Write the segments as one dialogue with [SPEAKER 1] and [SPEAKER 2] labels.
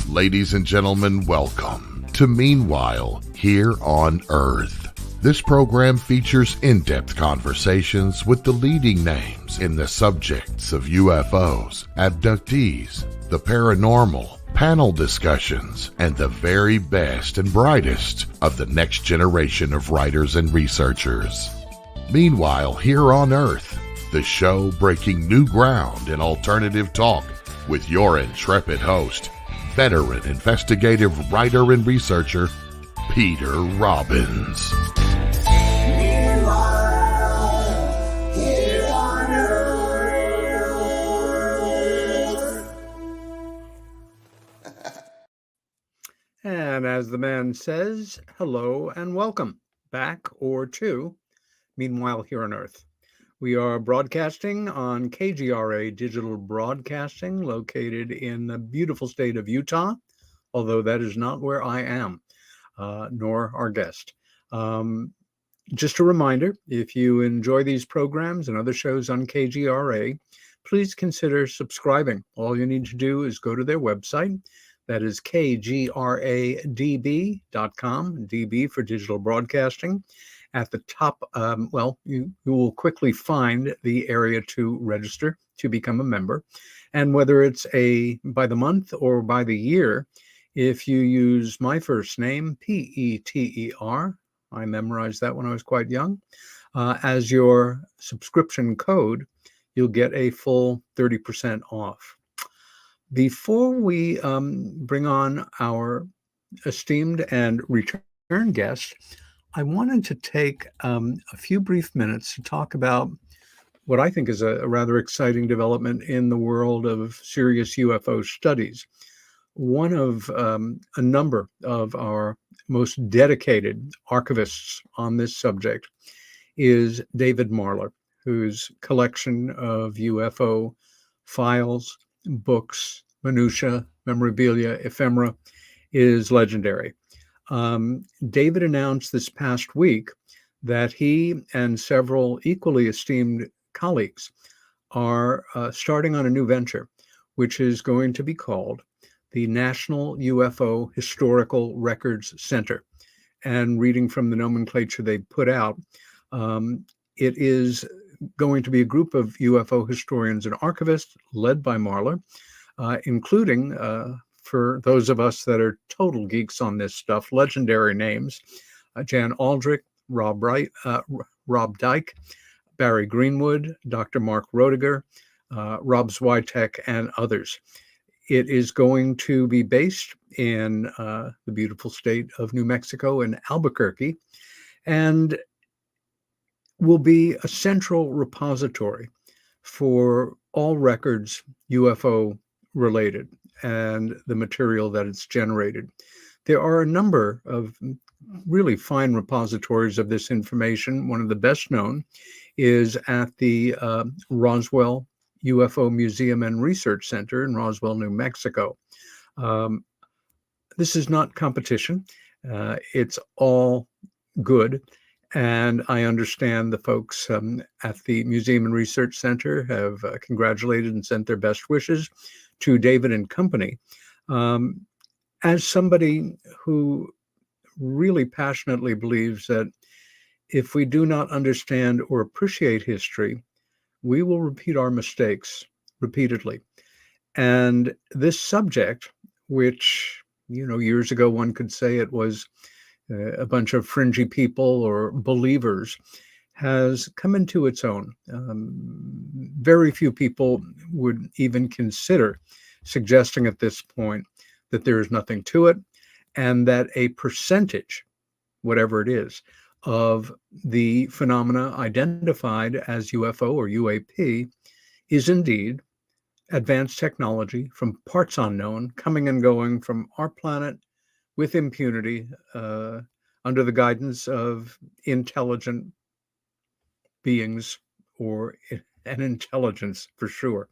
[SPEAKER 1] Ladies and gentlemen, welcome to Meanwhile Here on Earth. This program features in-depth conversations with the leading names in the subjects of UFOs, abductees, the paranormal, panel discussions, and the very best and brightest of the next generation of writers and researchers. Meanwhile Here on Earth, the show breaking new ground in alternative talk with your intrepid host, veteran investigative writer and researcher, Peter Robbins.
[SPEAKER 2] Here on Earth.
[SPEAKER 3] And as the man says, hello and welcome back or to Meanwhile Here on Earth. We are broadcasting on KGRA Digital Broadcasting, located in the beautiful state of Utah, although that is not where I am, nor our guest. Just a reminder, if you enjoy these programs and other shows on KGRA, please consider subscribing. All you need to do is go to their website. That is kgradb.com, DB for digital broadcasting. At the top, you will quickly find the area to register to become a member. And whether it's by the month or by the year, if you use my first name, Peter, I memorized that when I was quite young, as your subscription code, you'll get a full 30% off. Before we bring on our esteemed and return guest, I wanted to take a few brief minutes to talk about what I think is a rather exciting development in the world of serious UFO studies. One of a number of our most dedicated archivists on this subject is David Marler, whose collection of UFO files, books, minutiae, memorabilia, ephemera is legendary. David announced this past week that he and several equally esteemed colleagues are starting on a new venture, which is going to be called the National UFO Historical Records Center. And reading from the nomenclature they put out, it is going to be a group of UFO historians and archivists led by Marler, including for those of us that are total geeks on this stuff, legendary names, Jan Aldrich, Rob Dyke, Barry Greenwood, Dr. Mark Roediger, Rob Zwitek, and others. It is going to be based in the beautiful state of New Mexico in Albuquerque, and will be a central repository for all records UFO related and the material that it's generated. There are a number of really fine repositories of this information. One of the best known is at the Roswell UFO Museum and Research Center in Roswell, New Mexico. This is not competition. It's all good. And I understand the folks at the Museum and Research Center have congratulated and sent their best wishes to David and company. As somebody who really passionately believes that if we do not understand or appreciate history, we will repeat our mistakes repeatedly. And this subject, which, years ago one could say it was a bunch of fringy people or believers, has come into its own. Very few people would even consider suggesting at this point that there is nothing to it, and that a percentage, whatever it is, of the phenomena identified as UFO or UAP is indeed advanced technology from parts unknown, coming and going from our planet with impunity, under the guidance of intelligent beings, or an intelligence for sure.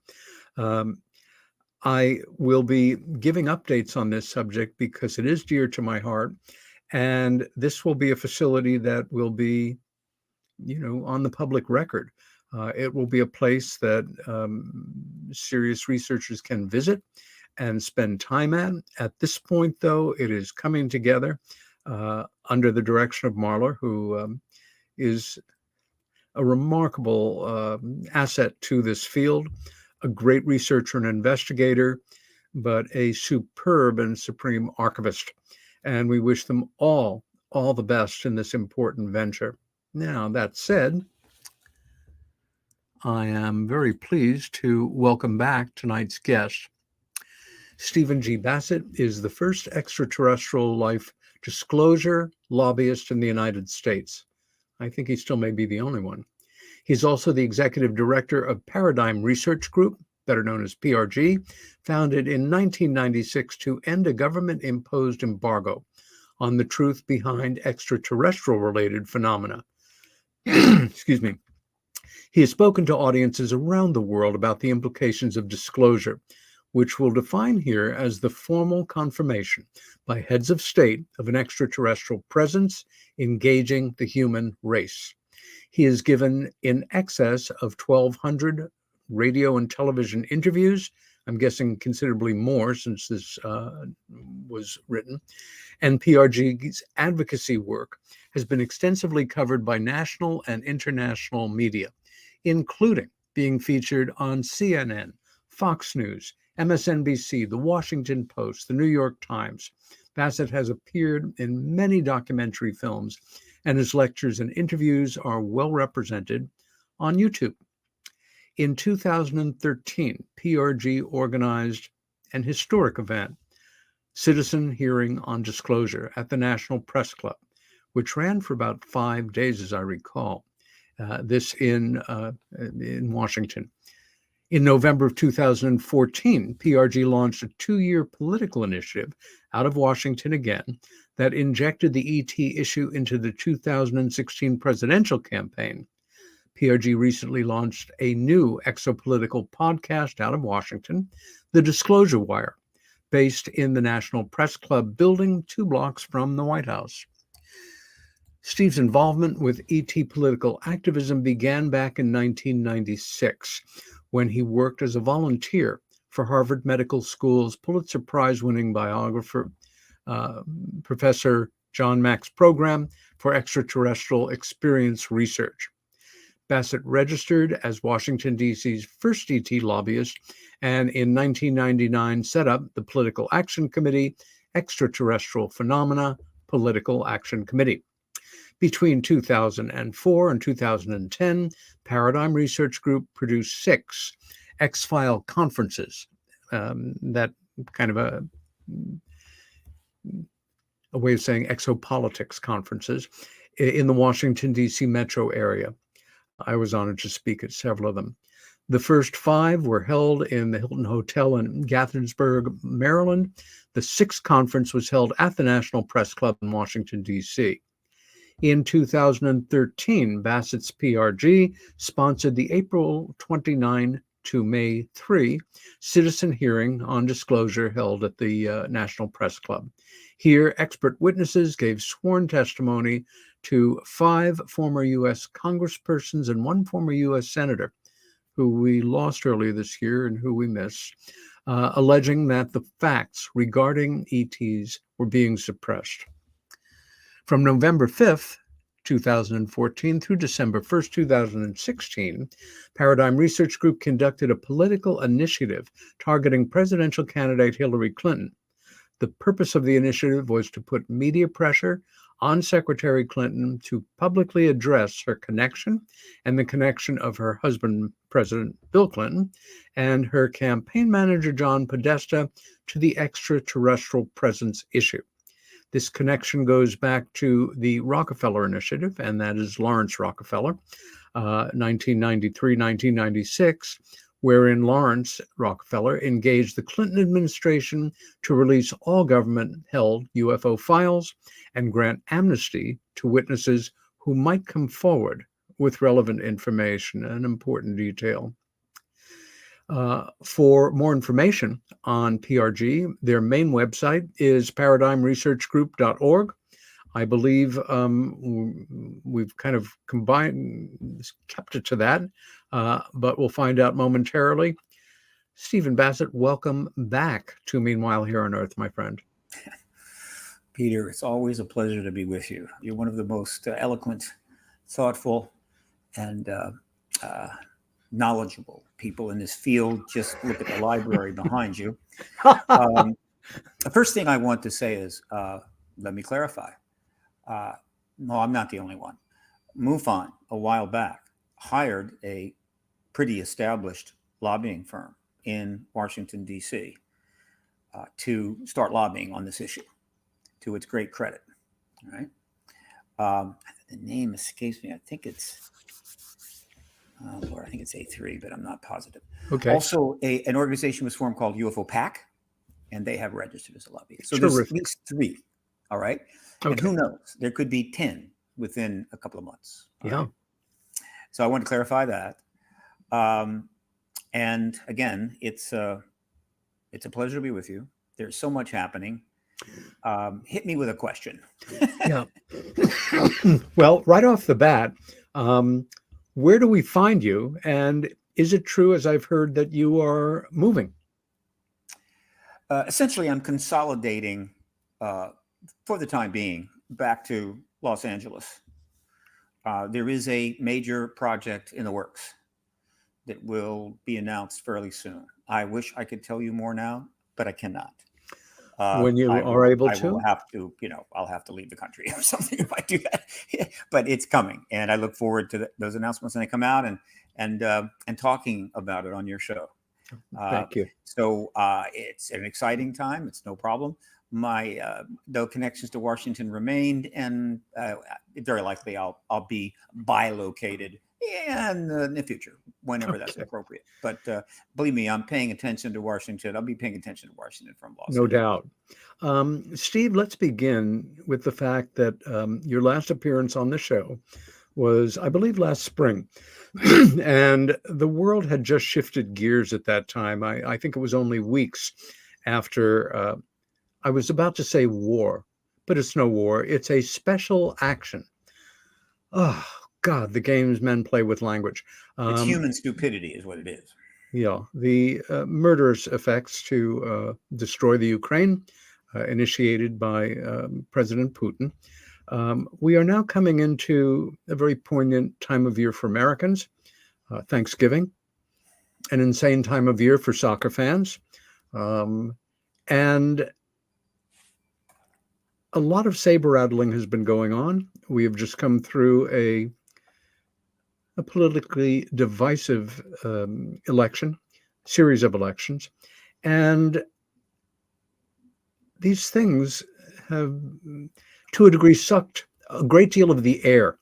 [SPEAKER 3] I will be giving updates on this subject because it is dear to my heart, And this will be a facility that will be, on the public record. It will be a place that serious researchers can visit and spend time at. At this point, though, it is coming together under the direction of Marlar, who is a remarkable asset to this field, a great researcher and investigator, but a superb and supreme archivist. And we wish them all the best in this important venture. Now, that said, I am very pleased to welcome back tonight's guest. Stephen G. Bassett is the first extraterrestrial life disclosure lobbyist in the United States. I think he still may be the only one. He's also the executive director of Paradigm Research Group, better known as PRG, founded in 1996 to end a government-imposed embargo on the truth behind extraterrestrial-related phenomena. Excuse me. He has spoken to audiences around the world about the implications of disclosure, which we'll define here as the formal confirmation by heads of state of an extraterrestrial presence engaging the human race. He has given in excess of 1,200 radio and television interviews, I'm guessing considerably more since this was written, and PRG's advocacy work has been extensively covered by national and international media, including being featured on CNN, Fox News, MSNBC, The Washington Post, The New York Times. Bassett has appeared in many documentary films, and his lectures and interviews are well represented on YouTube. In 2013, PRG organized an historic event, Citizen Hearing on Disclosure, at the National Press Club, which ran for about 5 days, as I recall, this in Washington. In November of 2014, PRG launched a 2-year political initiative out of Washington again that injected the ET issue into the 2016 presidential campaign. PRG recently launched a new exopolitical podcast out of Washington, The Disclosure Wire, based in the National Press Club building 2 blocks from the White House. Steve's involvement with ET political activism began back in 1996, when he worked as a volunteer for Harvard Medical School's Pulitzer Prize-winning biographer, Professor John Mack's program for extraterrestrial experience research. Bassett registered as Washington, D.C.'s first ET lobbyist, and in 1999 set up the Political Action Committee, Extraterrestrial Phenomena Political Action Committee. Between 2004 and 2010, Paradigm Research Group produced 6 X-File conferences, that kind of a way of saying exopolitics conferences, in the Washington, D.C. metro area. I was honored to speak at several of them. The first 5 were held in the Hilton Hotel in Gaithersburg, Maryland. The 6th conference was held at the National Press Club in Washington, D.C. In 2013, Bassett's PRG sponsored the April 29 to May 3 citizen hearing on disclosure held at the National Press Club. Here, expert witnesses gave sworn testimony to 5 former U.S. congresspersons and 1 former U.S. senator, who we lost earlier this year and who we miss, alleging that the facts regarding ETs were being suppressed. From November 5th, 2014 through December 1st, 2016, Paradigm Research Group conducted a political initiative targeting presidential candidate Hillary Clinton. The purpose of the initiative was to put media pressure on Secretary Clinton to publicly address her connection and the connection of her husband, President Bill Clinton, and her campaign manager, John Podesta, to the extraterrestrial presence issue. This connection goes back to the Rockefeller Initiative, and that is Lawrence Rockefeller, 1993-1996, wherein Lawrence Rockefeller engaged the Clinton administration to release all government-held UFO files and grant amnesty to witnesses who might come forward with relevant information, an important detail. For more information on PRG, their main website is paradigmresearchgroup.org. I believe we've kind of kept it to that, but we'll find out momentarily. Stephen Bassett, welcome back to Meanwhile Here on Earth, my friend.
[SPEAKER 2] Peter, it's always a pleasure to be with you. You're one of the most eloquent, thoughtful, and knowledgeable people in this field. Just look at the library behind you. The first thing I want to say is, let me clarify. No, I'm not the only one. MUFON, a while back, hired a pretty established lobbying firm in Washington, D.C. To start lobbying on this issue, to its great credit. All right. The name escapes me. I think it's A3, but I'm not positive.
[SPEAKER 3] Okay.
[SPEAKER 2] Also, an organization was formed called UFO PAC, and they have registered as a lobbyist. So
[SPEAKER 3] Terrific.
[SPEAKER 2] there's at least 3. All right.
[SPEAKER 3] Okay.
[SPEAKER 2] And who knows? There could be 10 within a couple of months.
[SPEAKER 3] Yeah.
[SPEAKER 2] Right? So I want to clarify that. And again, it's a pleasure to be with you. There's so much happening. Hit me with a question.
[SPEAKER 3] Yeah. Well, right off the bat, where do we find you? And is it true, as I've heard, that you are moving?
[SPEAKER 2] Essentially, I'm consolidating, for the time being, back to Los Angeles. There is a major project in the works that will be announced fairly soon. I wish I could tell you more now, but I cannot.
[SPEAKER 3] When you are able to?
[SPEAKER 2] I will have to, I'll have to leave the country or something if I do that. But it's coming, and I look forward to those announcements when they come out and talking about it on your show.
[SPEAKER 3] Thank you.
[SPEAKER 2] So it's an exciting time. It's no problem. My though connections to Washington remained, and very likely I'll be bilocated in the future whenever that's appropriate. But believe me, I'm paying attention to Washington. I'll be paying attention to Washington from Los Angeles.
[SPEAKER 3] No doubt. Steve, let's begin with the fact that your last appearance on the show was, I believe, last spring. And the world had just shifted gears at that time. I think it was only weeks after I was about to say war, but it's no war. It's a special action. Oh, God, the games men play with language.
[SPEAKER 2] It's human stupidity is what it is.
[SPEAKER 3] Yeah, the murderous effects to destroy the Ukraine, initiated by President Putin. We are now coming into a very poignant time of year for Americans, Thanksgiving, an insane time of year for soccer fans, and a lot of saber rattling has been going on. We have just come through a politically divisive series of elections, and these things have, to a degree, sucked a great deal of the air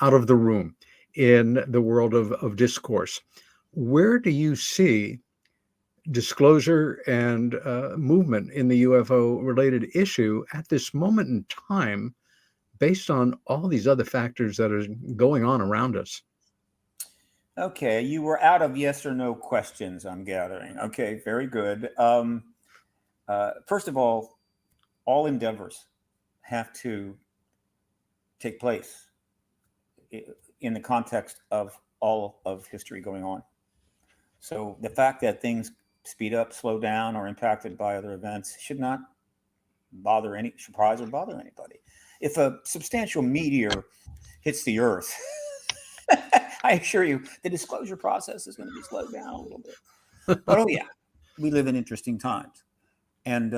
[SPEAKER 3] out of the room in the world of discourse. Where do you see disclosure and movement in the UFO-related issue at this moment in time, based on all these other factors that are going on around us?
[SPEAKER 2] Okay, you were out of yes or no questions, I'm gathering. Okay, very good. First of all endeavors have to take place in the context of all of history going on. So the fact that things speed up, slow down, or impacted by other events should not surprise or bother anybody. If a substantial meteor hits the Earth, I assure you, the disclosure process is going to be slowed down a little bit. But oh yeah, we live in interesting times, and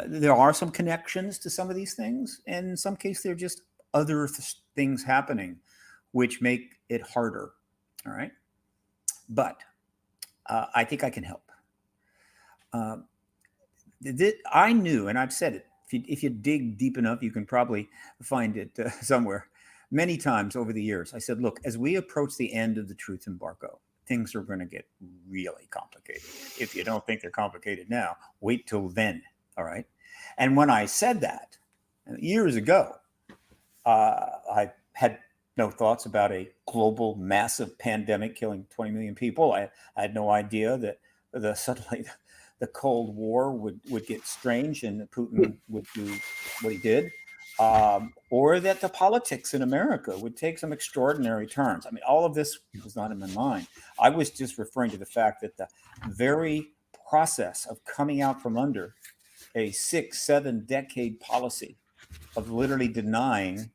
[SPEAKER 2] there are some connections to some of these things, and in some cases, they're just other things happening, which make it harder. All right, but I think I can help. I knew, and I've said it. If you dig deep enough, you can probably find it somewhere. Many times over the years, I said, look, as we approach the end of the truth embargo, things are going to get really complicated. If you don't think they're complicated now, wait till then. All right. And when I said that years ago, I had no thoughts about a global massive pandemic killing 20 million people. I had no idea that suddenly the Cold War would get strange and Putin would do what he did. or that the politics in America would take some extraordinary turns. I mean, all of this was not in my mind. I was just referring to the fact that the very process of coming out from under a 6-7 decade policy of literally denying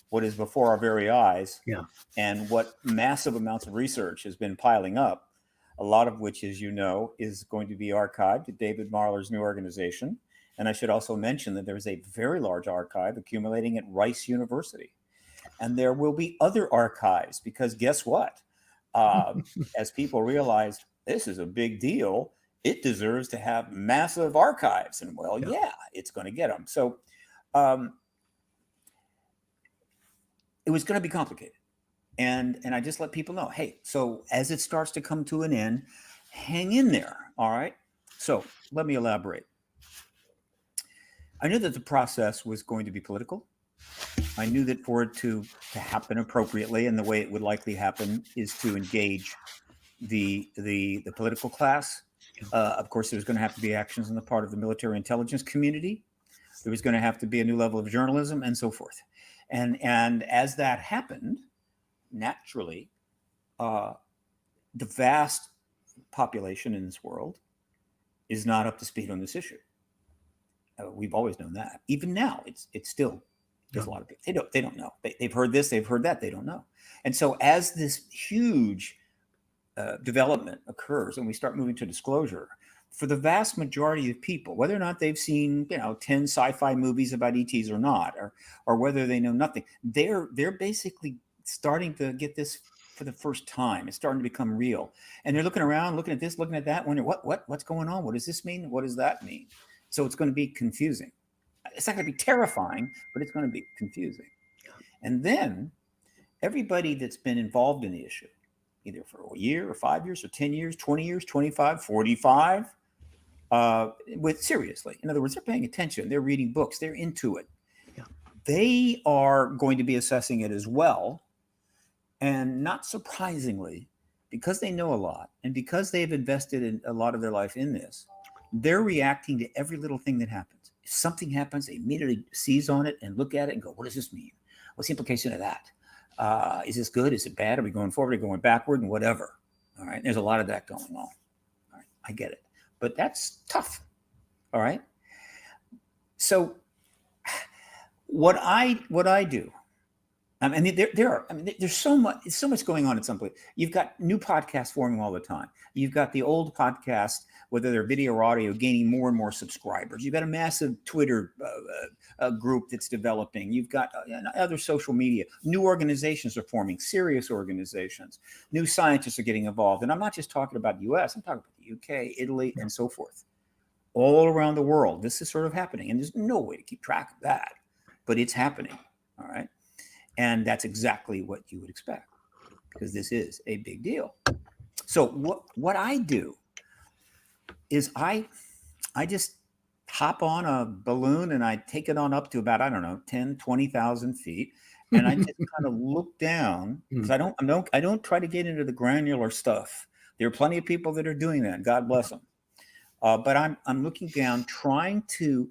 [SPEAKER 2] what is before our very eyes,
[SPEAKER 3] Yeah.
[SPEAKER 2] and what massive amounts of research has been piling up, a lot of which, as you know, is going to be archived at David Marler's new organization. And I should also mention that there's a very large archive accumulating at Rice University. And there will be other archives, because guess what? As people realize this is a big deal, it deserves to have massive archives. And well, yeah, it's going to get them. So it was going to be complicated. And I just let people know, hey, so as it starts to come to an end, hang in there. All right. So let me elaborate. I knew that the process was going to be political. I knew that for it to happen appropriately, and the way it would likely happen is to engage the political class. Of course, there's going to have to be actions on the part of the military intelligence community. There was going to have to be a new level of journalism and so forth. And as that happened, naturally, the vast population in this world is not up to speed on this issue. We've always known that. Even now, it's still, there's a lot of people, they don't know. They've heard this, they've heard that, they don't know. And so as this huge development occurs and we start moving to disclosure, for the vast majority of people, whether or not they've seen 10 sci-fi movies about ETs or not, or whether they know nothing, they're basically starting to get this for the first time. It's starting to become real, and they're looking around, looking at this, looking at that, wondering what's going on. What does this mean? What does that mean? So it's going to be confusing. It's not going to be terrifying, but it's going to be confusing. And then everybody that's been involved in the issue, either for a year or 5 years or 10 years, 20 years, 25, 45, with seriously, in other words, they're paying attention, they're reading books, they're into it. Yeah. They are going to be assessing it as well. And not surprisingly, because they know a lot and because they've invested in a lot of their life in this, they're reacting to every little thing that happens. If something happens, they immediately seize on it and look at it and go, what does this mean? What's the implication of that? Is this good? Is it bad? Are we going forward? Are we going backward? And whatever. All right. There's a lot of that going on. All right. I get it. But that's tough. All right. So what I do, I mean, there's so much going on at some point. You've got new podcasts forming all the time. You've got the old podcast, whether they're video or audio, gaining more and more subscribers. You've got a massive Twitter group that's developing. You've got other social media. New organizations are forming, serious organizations. New scientists are getting involved. And I'm not just talking about the US. I'm talking about the UK, Italy, and so forth. All around the world, this is sort of happening. And there's no way to keep track of that. But it's happening. All right. And that's exactly what you would expect, because this is a big deal. So what I do is I just hop on a balloon and I take it on up to about, 10, 20,000 feet. And I just kind of look down, because I don't try to get into the granular stuff. There are plenty of people that are doing that. God bless them. But I'm looking down, trying to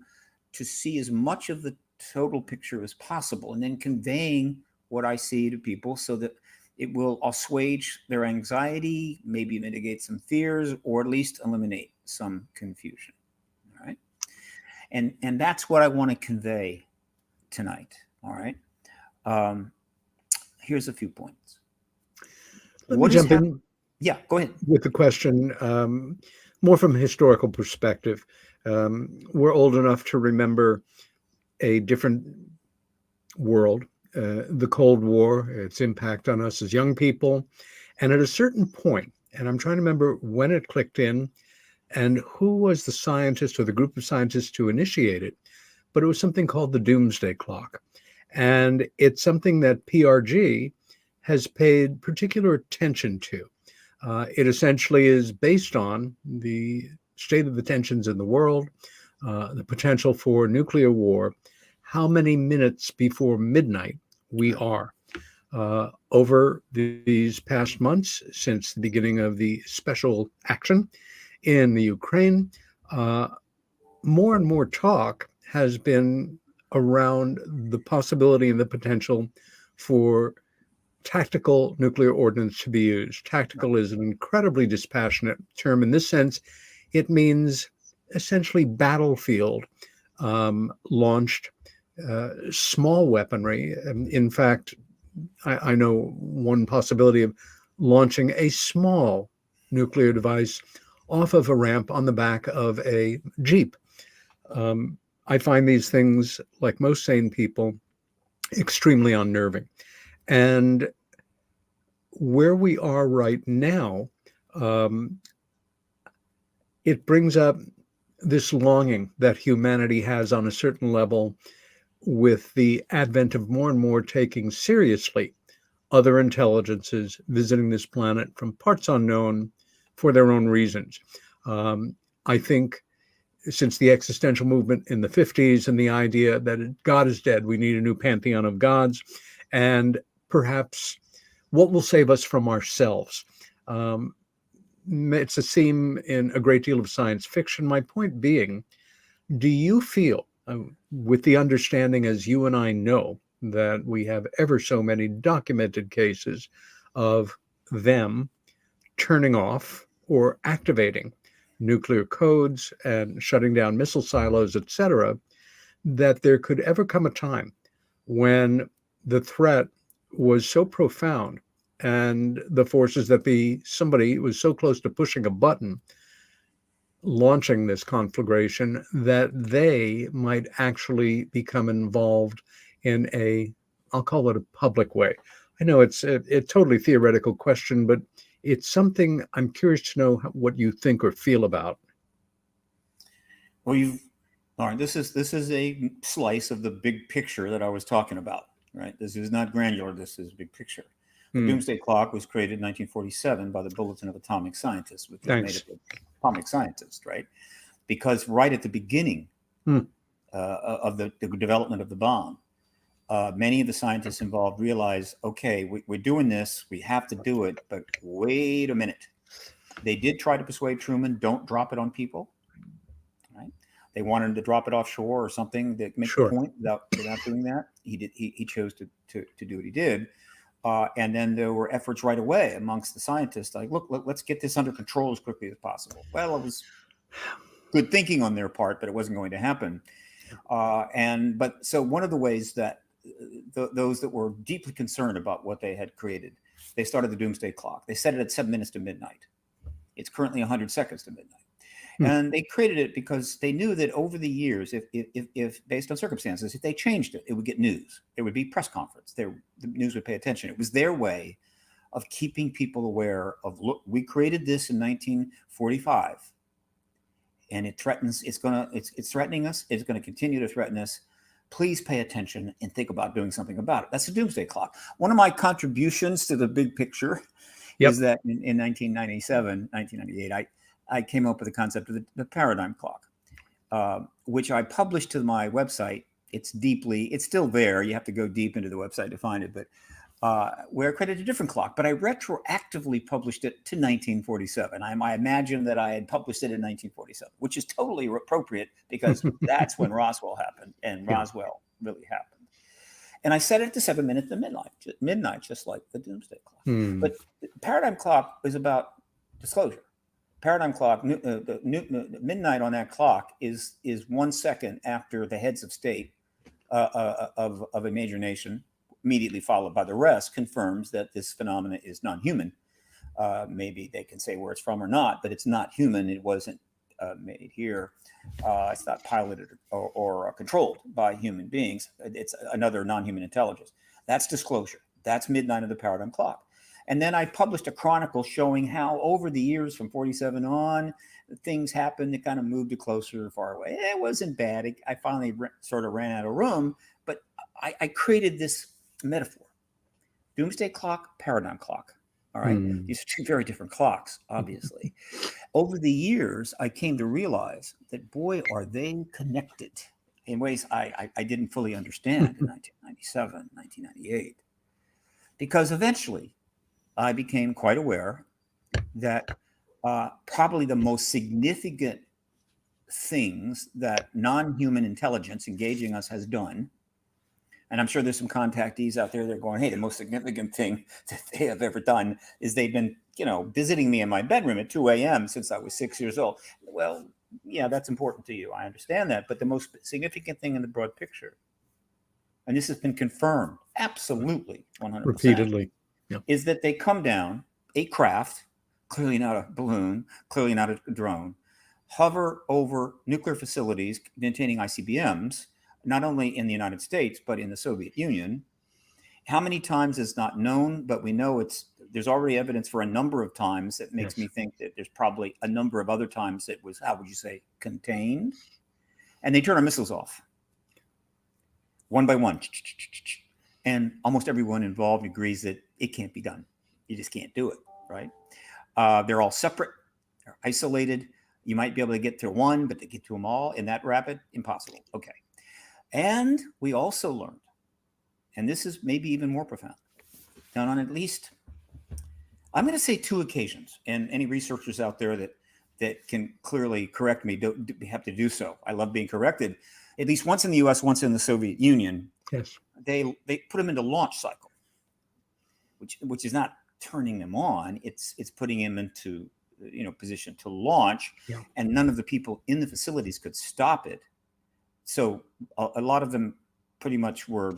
[SPEAKER 2] see as much of the total picture as possible, and then conveying what I see to people so that it will assuage their anxiety, maybe mitigate some fears, or at least eliminate some confusion. All right. And that's what I want to convey tonight. All right. Here's a few points.
[SPEAKER 3] Let me jump in.
[SPEAKER 2] Yeah, go ahead.
[SPEAKER 3] With the question, more from a historical perspective. We're old enough to remember a different world, the Cold War, its impact on us as young people. And at a certain point, and I'm trying to remember when it clicked in and who was the scientist or the group of scientists to initiate it, but it was something called the Doomsday Clock. And it's something that PRG has paid particular attention to. It essentially is based on the state of the tensions in the world, the potential for nuclear war, how many minutes before midnight we are. Over these past months, since the beginning of the special action in the Ukraine, more and more talk has been around the possibility and the potential for tactical nuclear ordnance to be used. Tactical is an incredibly dispassionate term. In this sense, it means essentially battlefield launched small weaponry. In fact, I know one possibility of launching a small nuclear device off of a ramp on the back of a Jeep. I find these things, like most sane people, extremely unnerving. And where we are right now, it brings up this longing that humanity has on a certain level with the advent of more and more taking seriously other intelligences visiting this planet from parts unknown for their own reasons. I think since the existential movement in the 50s and the idea that God is dead, we need a new pantheon of gods, and perhaps what will save us from ourselves. It's a theme in a great deal of science fiction. My point being, do you feel, with the understanding as you and I know, that we have ever so many documented cases of them turning off or activating nuclear codes and shutting down missile silos, etc., that there could ever come a time when the threat was so profound and the forces that somebody was so close to pushing a button, launching this conflagration, that they might actually become involved in I'll call it a public way. I know it's a totally theoretical question, but it's something I'm curious to know what you think or feel about.
[SPEAKER 2] Well, all right. This is a slice of the big picture that I was talking about. Right. This is not granular. This is big picture. The Doomsday Clock was created in 1947 by the Bulletin of Atomic Scientists, which was made up of atomic scientists, right? Because right at the beginning of the development of the bomb, many of the scientists involved realized, okay, we're doing this, we have to do it, but wait a minute. They did try to persuade Truman, don't drop it on people, right? They wanted him to drop it offshore or something that make the point without doing that. He chose to do what he did. And then there were efforts right away amongst the scientists, like, look, let's get this under control as quickly as possible. Well, it was good thinking on their part, but it wasn't going to happen. So one of the ways that those that were deeply concerned about what they had created, they started the Doomsday Clock. They set it at 7 minutes to midnight. It's currently 100 seconds to midnight. And they created it because they knew that over the years, if based on circumstances, if they changed it, it would get news. There would be press conference. The news would pay attention. It was their way of keeping people aware of, look, we created this in 1945, and it threatens. It's threatening us. It's going to continue to threaten us. Please pay attention and think about doing something about it. That's the Doomsday Clock. One of my contributions to the big picture is that in 1997, 1998, I came up with the concept of the paradigm clock, which I published to my website. It's still there. You have to go deep into the website to find it, but where I created a different clock, but I retroactively published it to 1947. I imagine that I had published it in 1947, which is totally appropriate because that's when Roswell happened, and Roswell really happened. And I set it to 7 minutes to midnight, just like the Doomsday Clock. But the paradigm clock is about disclosure. Paradigm clock, midnight on that clock is 1 second after the heads of state of a major nation, immediately followed by the rest, confirms that this phenomenon is non-human. Maybe they can say where it's from or not, but it's not human. It wasn't made here. It's not piloted or controlled by human beings. It's another non-human intelligence. That's disclosure. That's midnight of the paradigm clock. And then I published a chronicle showing how over the years from 47 on, things happened that kind of moved it closer or far away. It wasn't bad. I finally sort of ran out of room, but I created this metaphor. Doomsday Clock, paradigm clock. All right. These are two very different clocks, obviously. Over the years, I came to realize that, boy, are they connected in ways I didn't fully understand in 1997, 1998. Because eventually, I became quite aware that probably the most significant things that non-human intelligence engaging us has done, and I'm sure there's some contactees out there that are going, hey, the most significant thing that they have ever done is they've been, visiting me in my bedroom at 2 a.m. since I was 6 years old. Well, yeah, that's important to you. I understand that. But the most significant thing in the broad picture, and this has been confirmed absolutely 100%,
[SPEAKER 3] repeatedly,
[SPEAKER 2] is that they come down, a craft, clearly not a balloon, clearly not a drone, hover over nuclear facilities containing ICBMs, not only in the United States, but in the Soviet Union. How many times is not known, but we know there's already evidence for a number of times that makes me think that there's probably a number of other times it was, how would you say, contained? And they turn our missiles off one by one. And almost everyone involved agrees that it can't be done. You just can't do it, right? They're all separate, they're isolated. You might be able to get to one, but to get to them all in that rapid, impossible. Okay. And we also learned, and this is maybe even more profound, that on at least, I'm going to say 2 occasions, and any researchers out there that can clearly correct me don't have to do so. I love being corrected. At least once in the U.S., once in the Soviet Union, they put them into launch cycle, which is not turning them on. It's putting them into position to launch, and none of the people in the facilities could stop it. So a lot of them pretty much were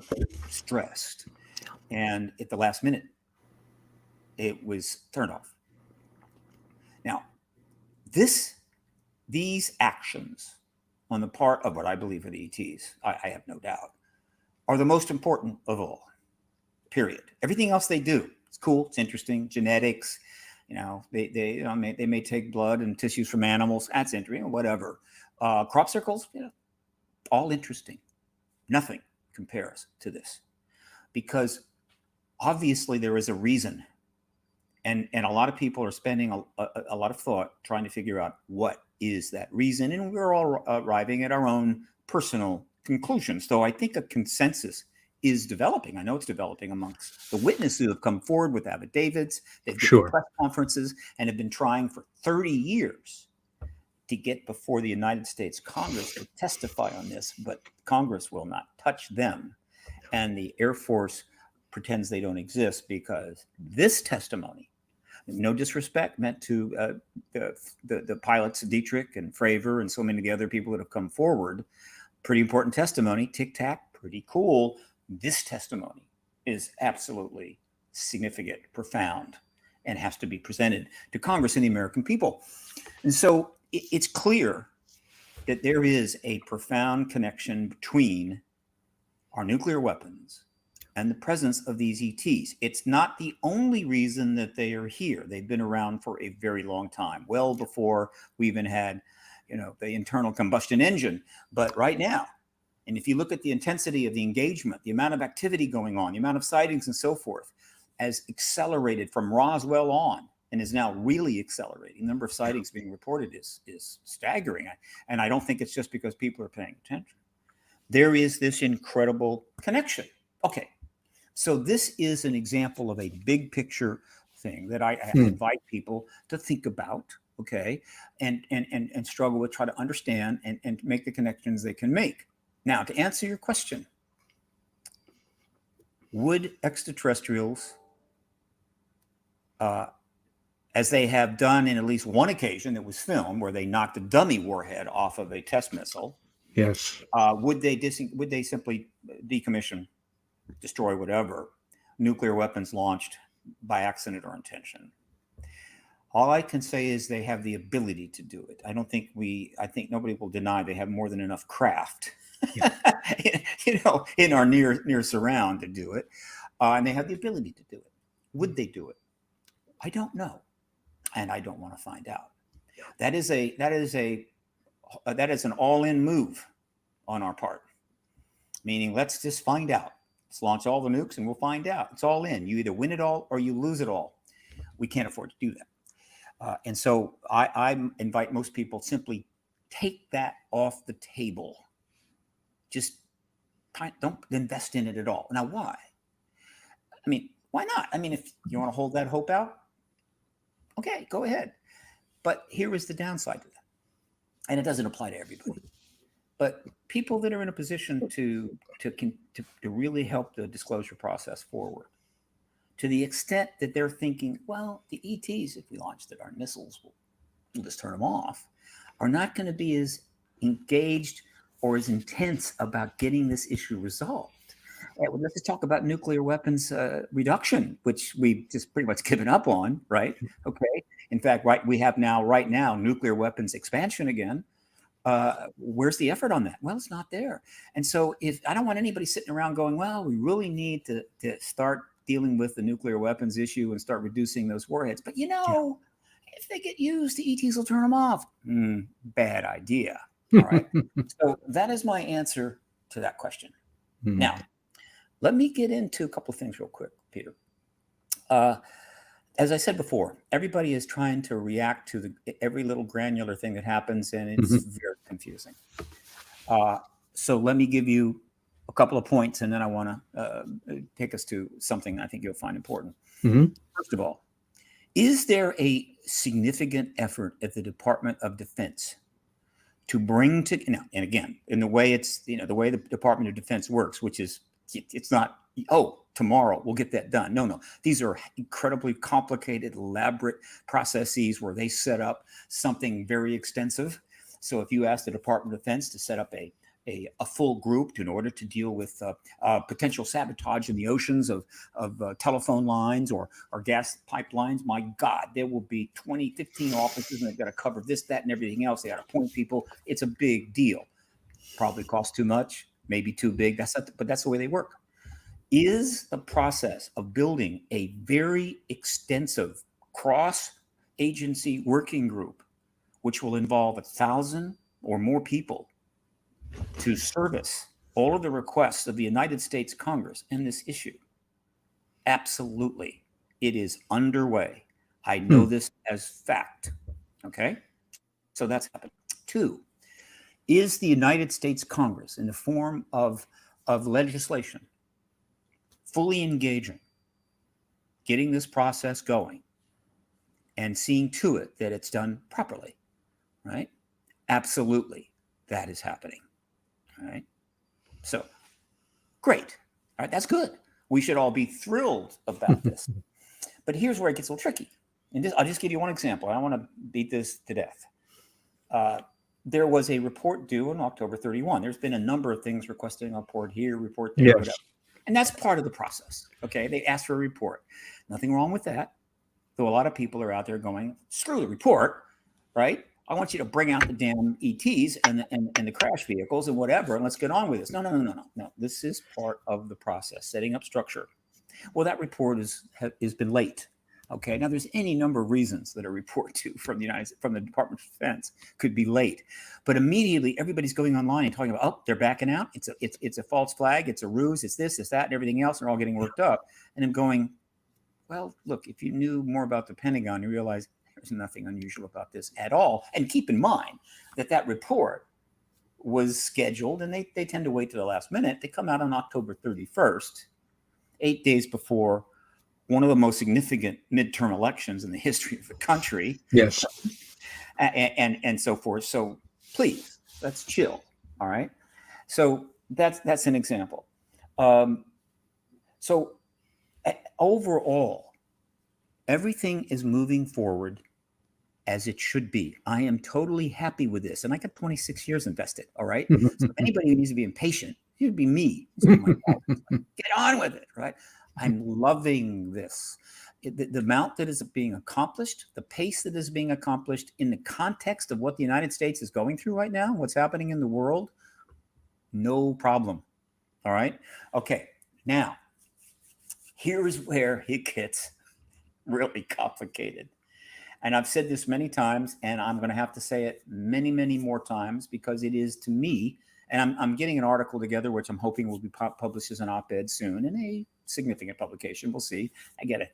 [SPEAKER 2] stressed, and at the last minute, it was turned off. Now, these actions on the part of what I believe are the ETs, I have no doubt, are the most important of all. Period. Everything else they do, it's cool, it's interesting. Genetics, they may take blood and tissues from animals. That's interesting. Whatever. Crop circles, all interesting. Nothing compares to this, because obviously there is a reason, and a lot of people are spending a lot of thought trying to figure out what is that reason, and we're all arriving at our own personal conclusions. Though I think a consensus is developing. I know it's developing amongst the witnesses who have come forward with affidavits. They've given press conferences and have been trying for 30 years to get before the United States Congress to testify on this, but Congress will not touch them. And the Air Force pretends they don't exist, because this testimony, no disrespect meant to the pilots, Dietrich and Fravor and so many of the other people that have come forward, pretty important testimony, tic-tac, pretty cool. This testimony is absolutely significant, profound, and has to be presented to Congress and the American people. And so it's clear that there is a profound connection between our nuclear weapons and the presence of these ETs. It's not the only reason that they are here. They've been around for a very long time, well before we even had, the internal combustion engine. But right now, and if you look at the intensity of the engagement, the amount of activity going on, the amount of sightings and so forth, has accelerated from Roswell on, and is now really accelerating. The number of sightings being reported is staggering. And I don't think it's just because people are paying attention. There is this incredible connection. Okay, so this is an example of a big picture thing that I invite people to think about, okay, and struggle with, try to understand and make the connections they can make. Now, to answer your question, would extraterrestrials, as they have done in at least one occasion that was filmed, where they knocked a dummy warhead off of a test missile, would they simply decommission, destroy whatever nuclear weapons launched by accident or intention? All I can say is they have the ability to do it. I think nobody will deny they have more than enough craft, in our near surround to do it. And they have the ability to do it. Would they do it? I don't know. And I don't want to find out. That is an all-in move on our part. Meaning, let's just find out. Let's launch all the nukes and we'll find out. It's all in. You either win it all or you lose it all. We can't afford to do that. And so I invite most people, simply take that off the table. Just don't invest in it at all. Now, why? I mean, why not? I mean, if you want to hold that hope out, okay, go ahead. But here is the downside to that. and it doesn't apply to everybody, but people that are in a position to really help the disclosure process forward, to the extent that they're thinking, well, the ETs, if we launched it, our missiles, we'll just turn them off, are not going to be as engaged or as intense about getting this issue resolved. Let's just talk about nuclear weapons reduction, which we've just pretty much given up on, right? Okay. In fact, we have right now nuclear weapons expansion again. Where's the effort on that? Well, it's not there. And so if I don't want anybody sitting around going, well, we really need to start dealing with the nuclear weapons issue and start reducing those warheads. But if they get used, the ETs will turn them off. Bad idea. All right. So that is my answer to that question. Now, let me get into a couple of things real quick, Peter. As I said before, everybody is trying to react to every little granular thing that happens, and it's very confusing. So let me give you a couple of points, and then I want to take us to something I think you'll find important. First of all, is there a significant effort at the Department of Defense to bring to, and again, in the way the way the Department of Defense works, which is, it's not, tomorrow we'll get that done. No. These are incredibly complicated, elaborate processes where they set up something very extensive. So if you ask the Department of Defense to set up a full group in order to deal with potential sabotage in the oceans of telephone lines or gas pipelines, my God, there will be 20, 15 officers, and they've got to cover this, that, and everything else. They got to appoint people. It's a big deal. Probably costs too much, maybe too big. But that's the way they work. Is the process of building a very extensive cross-agency working group, which will involve 1,000 or more people, to service all of the requests of the United States Congress in this issue? Absolutely. It is underway. I know this as fact. Okay? So that's happened. 2, is the United States Congress, in the form of legislation, fully engaging, getting this process going, and seeing to it that it's done properly? Right? Absolutely. That is happening. All right. So great. All right. That's good. We should all be thrilled about this. But here's where it gets a little tricky. And I'll just give you one example. I don't want to beat this to death. There was a report due on October 31. There's been a number of things requesting a report here, report there, whatever. And that's part of the process. Okay. They asked for a report. Nothing wrong with that. Though a lot of people are out there going, screw the report, right? I want you to bring out the damn ETs and the crash vehicles and whatever, and let's get on with this. No. This is part of the process, setting up structure. Well, that report has been late. Okay, now there's any number of reasons that a report from the Department of Defense could be late, but immediately everybody's going online and talking about, they're backing out. It's a false flag. It's a ruse. It's this, it's that, and everything else. And they're all getting worked up. And I'm going, well, look, if you knew more about the Pentagon, you realize there's nothing unusual about this at all. And keep in mind that report was scheduled, and they tend to wait to the last minute. They come out on October 31st, 8 days before one of the most significant midterm elections in the history of the country.
[SPEAKER 3] Yes.
[SPEAKER 2] And so forth. So please, let's chill. All right. So that's an example. So overall, everything is moving forward as it should be. I am totally happy with this. And I got 26 years invested. All right. So anybody who needs to be impatient, it would be me. Get on with it. Right. I'm loving this. The amount that is being accomplished, the pace that is being accomplished in the context of what the United States is going through right now, what's happening in the world, no problem. All right. Okay. Now, here is where it gets really complicated. And I've said this many times, and I'm going to have to say it many, many more times, because it is, to me, and I'm getting an article together, which I'm hoping will be published as an op-ed soon in a significant publication. We'll see. I got to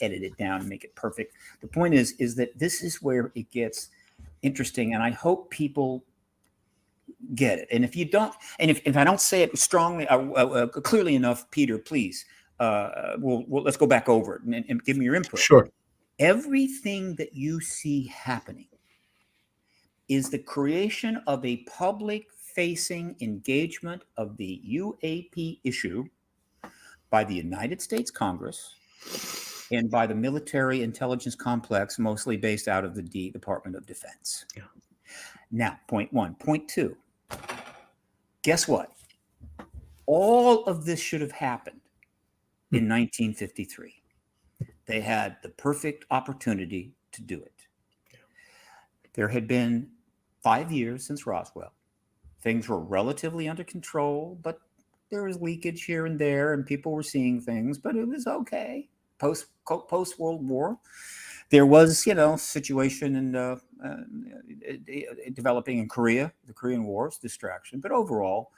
[SPEAKER 2] edit it down and make it perfect. The point is that this is where it gets interesting, and I hope people get it. And if you don't, and if I don't say it strongly, clearly enough, Peter, please, let's go back over it and give me your input.
[SPEAKER 3] Sure.
[SPEAKER 2] Everything that you see happening is the creation of a public-facing engagement of the UAP issue by the United States Congress and by the military intelligence complex, mostly based out of the Department of Defense.
[SPEAKER 3] Yeah.
[SPEAKER 2] Now, point one. Point two, guess what? All of this should have happened in 1953. They had the perfect opportunity to do it. There had been 5 years since Roswell. Things were relatively under control, but there was leakage here and there, and people were seeing things, but it was okay. Post World War, there was, situation in developing in Korea, the Korean War's distraction, but overall,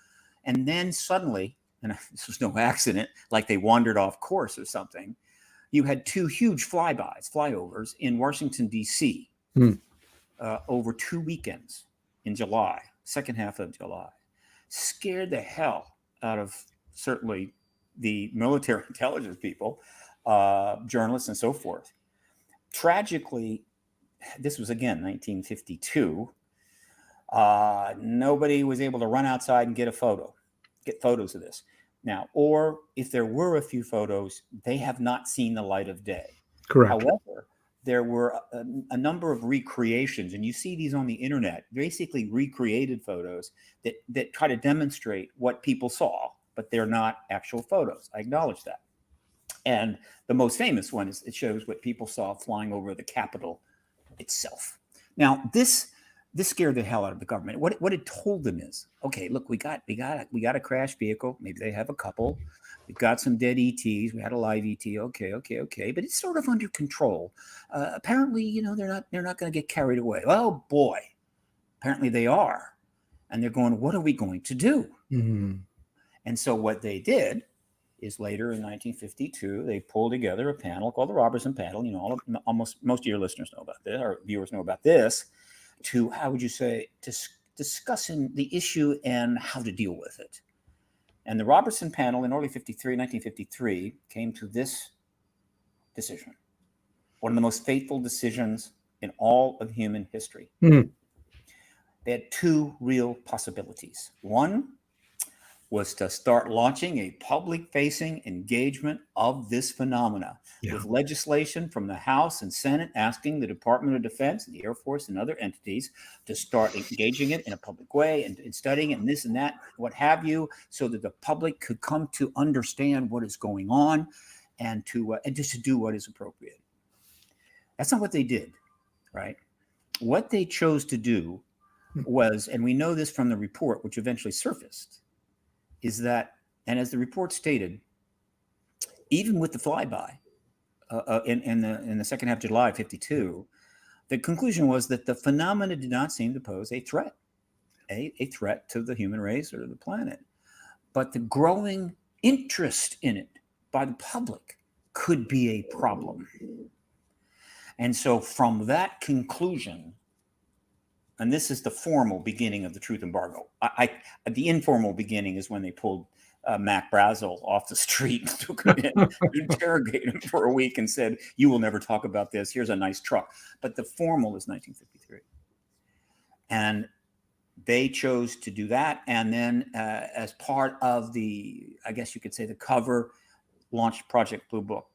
[SPEAKER 2] and then suddenly, and this was no accident, like they wandered off course or something, you had 2 huge flyovers in Washington, D.C. Over 2 weekends in July, second half of July. Scared the hell out of certainly the military intelligence people, journalists and so forth. Tragically, this was again 1952. Nobody was able to run outside and get photos of this. Now, or if there were a few photos, they have not seen the light of day.
[SPEAKER 3] Correct.
[SPEAKER 2] However, there were a number of recreations, and you see these on the internet, basically recreated photos that try to demonstrate what people saw, but they're not actual photos. I acknowledge that. And the most famous one is it shows what people saw flying over the Capitol itself. Now, this scared the hell out of the government. What it told them is, okay, look, we got a crash vehicle. Maybe they have a couple. We've got some dead ETs. We had a live ET. Okay, but it's sort of under control. Apparently, they're not going to get carried away. Oh boy, apparently they are, and they're going, what are we going to do?
[SPEAKER 3] Mm-hmm.
[SPEAKER 2] And so what they did is later in 1952, they pulled together a panel called the Robertson Panel. Almost most of your listeners know about this, or viewers know about this. To, how would you say, discussing the issue and how to deal with it. And the Robertson Panel in early 1953, came to this decision, one of the most fateful decisions in all of human history.
[SPEAKER 3] Mm-hmm.
[SPEAKER 2] They had 2 real possibilities. One was to start launching a public-facing engagement of this phenomena with legislation from the House and Senate asking the Department of Defense and the Air Force and other entities to start engaging it in a public way and studying it and this and that, what have you, so that the public could come to understand what is going on and just to do what is appropriate. That's not what they did, right? What they chose to do was, and we know this from the report, which eventually surfaced, is that, and as the report stated, even with the flyby in the second half of July of 52, the conclusion was that the phenomena did not seem to pose a threat, a threat to the human race or the planet. But the growing interest in it by the public could be a problem. And so from that conclusion, and this is the formal beginning of the truth embargo. The informal beginning is when they pulled Mac Brazel off the street and took him in, interrogated him for a week and said, you will never talk about this. Here's a nice truck. But the formal is 1953. And they chose to do that. And then as part of the, I guess you could say, the cover, launched Project Blue Book.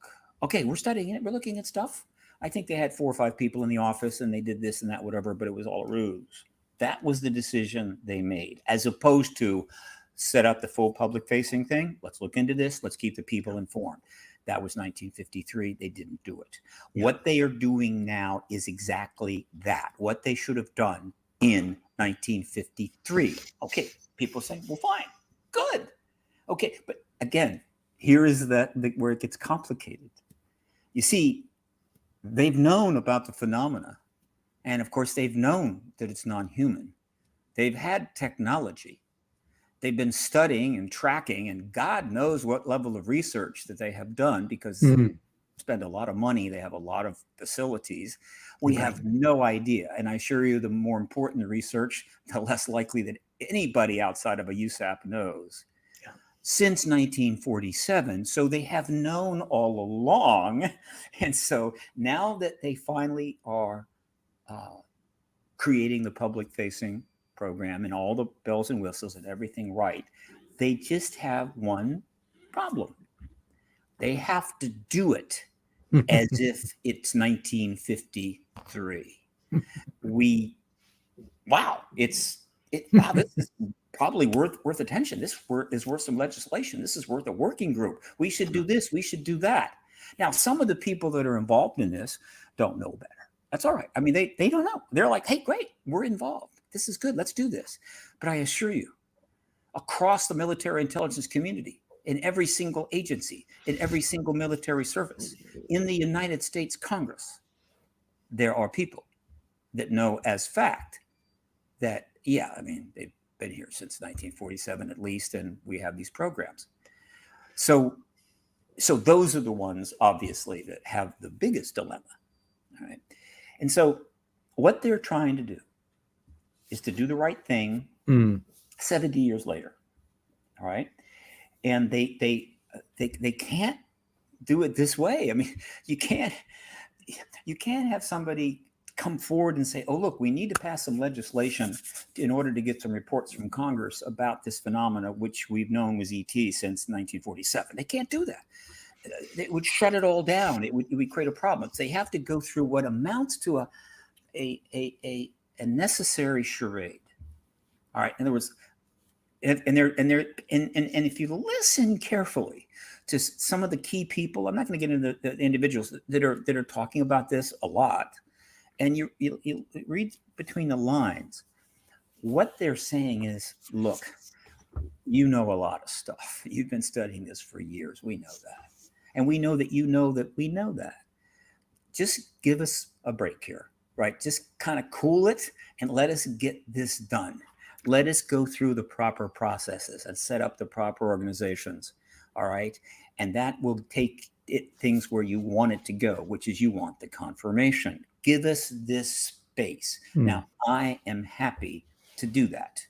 [SPEAKER 2] Okay, we're studying it. We're looking at stuff. I think they had 4 or 5 people in the office and they did this and that, whatever, but it was all a ruse. That was the decision they made, as opposed to set up the full public facing thing. Let's look into this. Let's keep the people informed. That was 1953. They didn't do it. Yeah. What they are doing now is exactly that. What they should have done in 1953. Okay. People saying, well, fine, good. Okay. But again, here is where it gets complicated. You see, they've known about the phenomena. And of course, they've known that it's non-human. They've had technology. They've been studying and tracking, and God knows what level of research that they have done, because they spend a lot of money. They have a lot of facilities. We have no idea. And I assure you, the more important the research, the less likely that anybody outside of a USAP knows. Since 1947. So they have known all along. And so now that they finally are creating the public-facing program and all the bells and whistles and everything right. They just have one problem. They have to do it as if it's 1953. Wow, this is probably worth attention. This is worth some legislation. This is worth a working group. We should do this. We should do that. Now, some of the people that are involved in this don't know better. That's all right. I mean, they don't know. They're like, hey, great, we're involved. This is good. Let's do this. But I assure you, across the military intelligence community, in every single agency, in every single military service, in the United States Congress, there are people that know as fact that, yeah, I mean, they've been here since 1947 at least, and we have these programs. So those are the ones, obviously, that have the biggest dilemma. All right. And so what they're trying to do is to do the right thing 70 years later. All right. And they can't do it this way. I mean, you can't have somebody come forward and say, oh, look, we need to pass some legislation in order to get some reports from Congress about this phenomena, which we've known was ET since 1947. They can't do that. It would shut it all down. It would create a problem. They have to go through what amounts to a necessary charade. All right. In other words, and if you listen carefully to some of the key people, I'm not going to get into the individuals that are talking about this a lot, and you read between the lines, what they're saying is, look, you know a lot of stuff. You've been studying this for years. We know that. And we know that you know that we know that. Just give us a break here, right? Just kind of cool it and let us get this done. Let us go through the proper processes and set up the proper organizations, all right? And that will take things where you want it to go, which is you want the confirmation. Give us this space. Now, I am happy to do that,